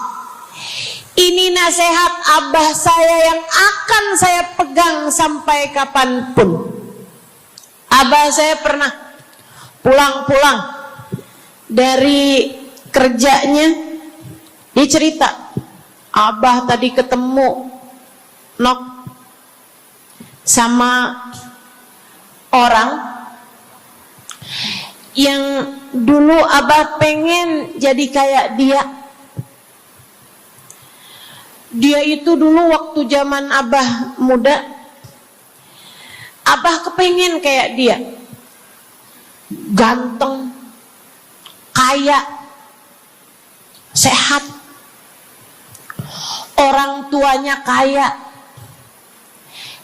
Ini nasihat abah saya yang akan saya pegang sampai kapanpun. Abah saya pernah pulang-pulang dari kerjanya, dia cerita, abah tadi ketemu sama orang yang dulu abah pengen jadi kayak dia. Dia itu dulu waktu zaman abah muda, abah kepengen kayak dia, ganteng, kaya, sehat, orang tuanya kaya,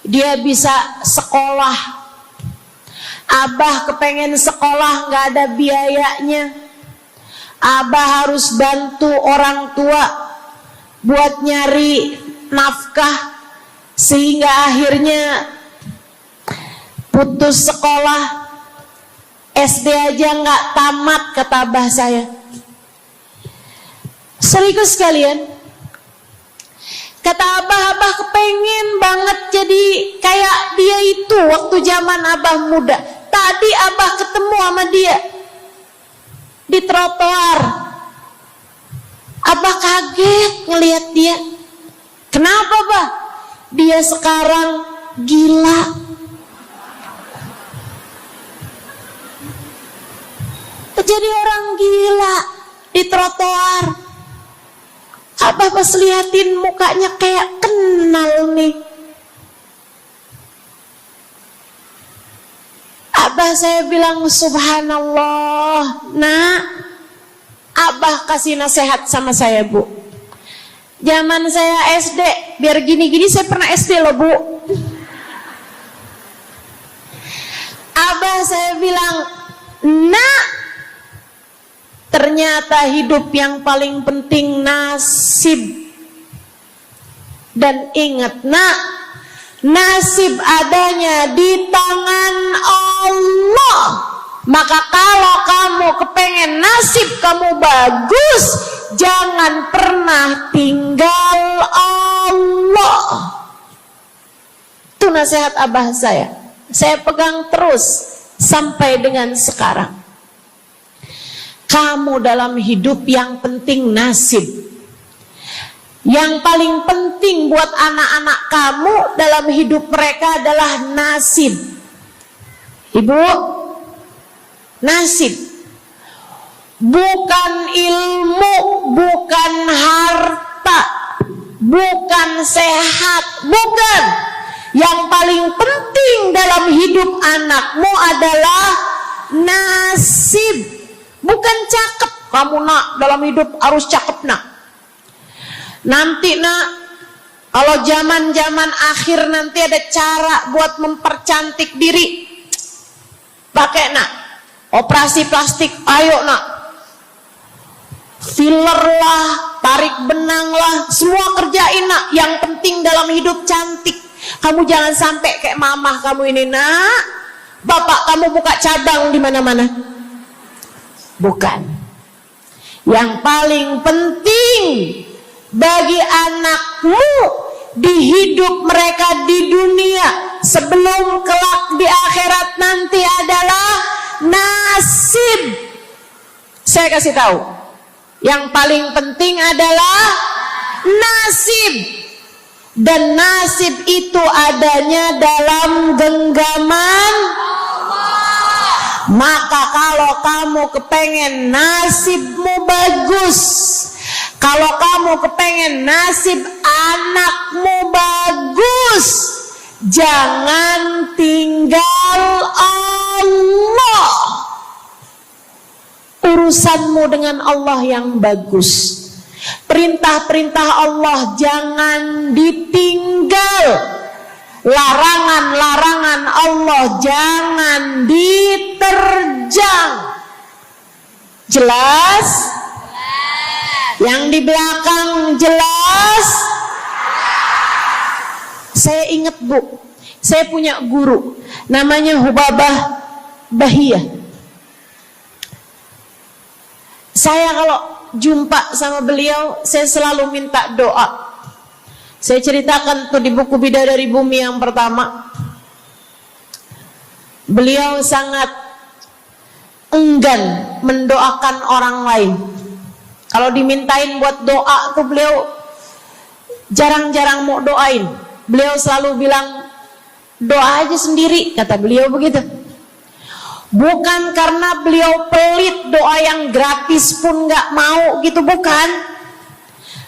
dia bisa sekolah. Abah kepengen sekolah, gak ada biayanya. Abah harus bantu orang tua buat nyari nafkah, sehingga akhirnya putus sekolah. SD aja gak tamat, kata abah saya. Serius sekalian, kata abah kepengen banget jadi kayak dia itu waktu zaman abah muda. Tadi abah ketemu sama dia di trotoar. Abah kaget ngelihat dia. Kenapa, Bah? Dia sekarang gila. Jadi orang gila di trotoar. Abah pas liatin mukanya kayak kenal nih. Abah saya bilang subhanallah. Nak, abah kasih nasihat sama saya, Bu. Zaman saya SD, biar gini-gini saya pernah SD loh, Bu. Abah saya bilang, nak, ternyata hidup yang paling penting nasib. Dan ingat nak, nasib adanya di tangan Allah. Maka kalau kamu kepengen nasib kamu bagus, jangan pernah tinggal Allah. Itu nasihat abah saya. Saya pegang terus sampai dengan sekarang. Kamu dalam hidup yang penting nasib. Yang paling penting buat anak-anak kamu dalam hidup mereka adalah nasib. Ibu, nasib. Bukan ilmu, bukan harta, bukan sehat, bukan. Yang paling penting dalam hidup anakmu adalah nasib. Bukan cakep. Kamu nak dalam hidup harus cakep nak. Nanti nak, kalau zaman-zaman akhir nanti ada cara buat mempercantik diri. Pakai nak, operasi plastik, ayo nak. Filler lah, tarik benang lah, semua kerjain nak. Yang penting dalam hidup cantik. Kamu jangan sampai kayak mamah kamu ini nak. Bapak kamu buka cabang di mana-mana. Bukan. Yang paling penting bagi anakmu di hidup mereka di dunia sebelum kelak di akhirat nanti adalah nasib. Saya kasih tahu, yang paling penting adalah nasib. Dan nasib itu adanya dalam genggaman Allah. Maka kalau kamu kepengen nasibmu bagus, kalau kamu kepengen nasib anakmu bagus, jangan tinggal Allah. Urusanmu dengan Allah yang bagus. Perintah-perintah Allah jangan ditinggal. Larangan-larangan Allah jangan diterjang. Jelas? Yang di belakang jelas? Saya ingat Bu, saya punya guru namanya Hubabah Bahiyah. Saya kalau jumpa sama beliau, saya selalu minta doa. Saya ceritakan tuh di buku Bidadari Bumi yang pertama. Beliau sangat enggan mendoakan orang lain. Kalau dimintain buat doa tuh beliau jarang-jarang mau doain. Beliau selalu bilang, doa aja sendiri, kata beliau begitu. Bukan karena beliau pelit, doa yang gratis pun gak mau gitu, bukan.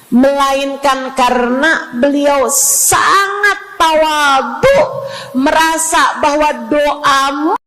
Melainkan karena beliau sangat tawadhu, merasa bahwa doamu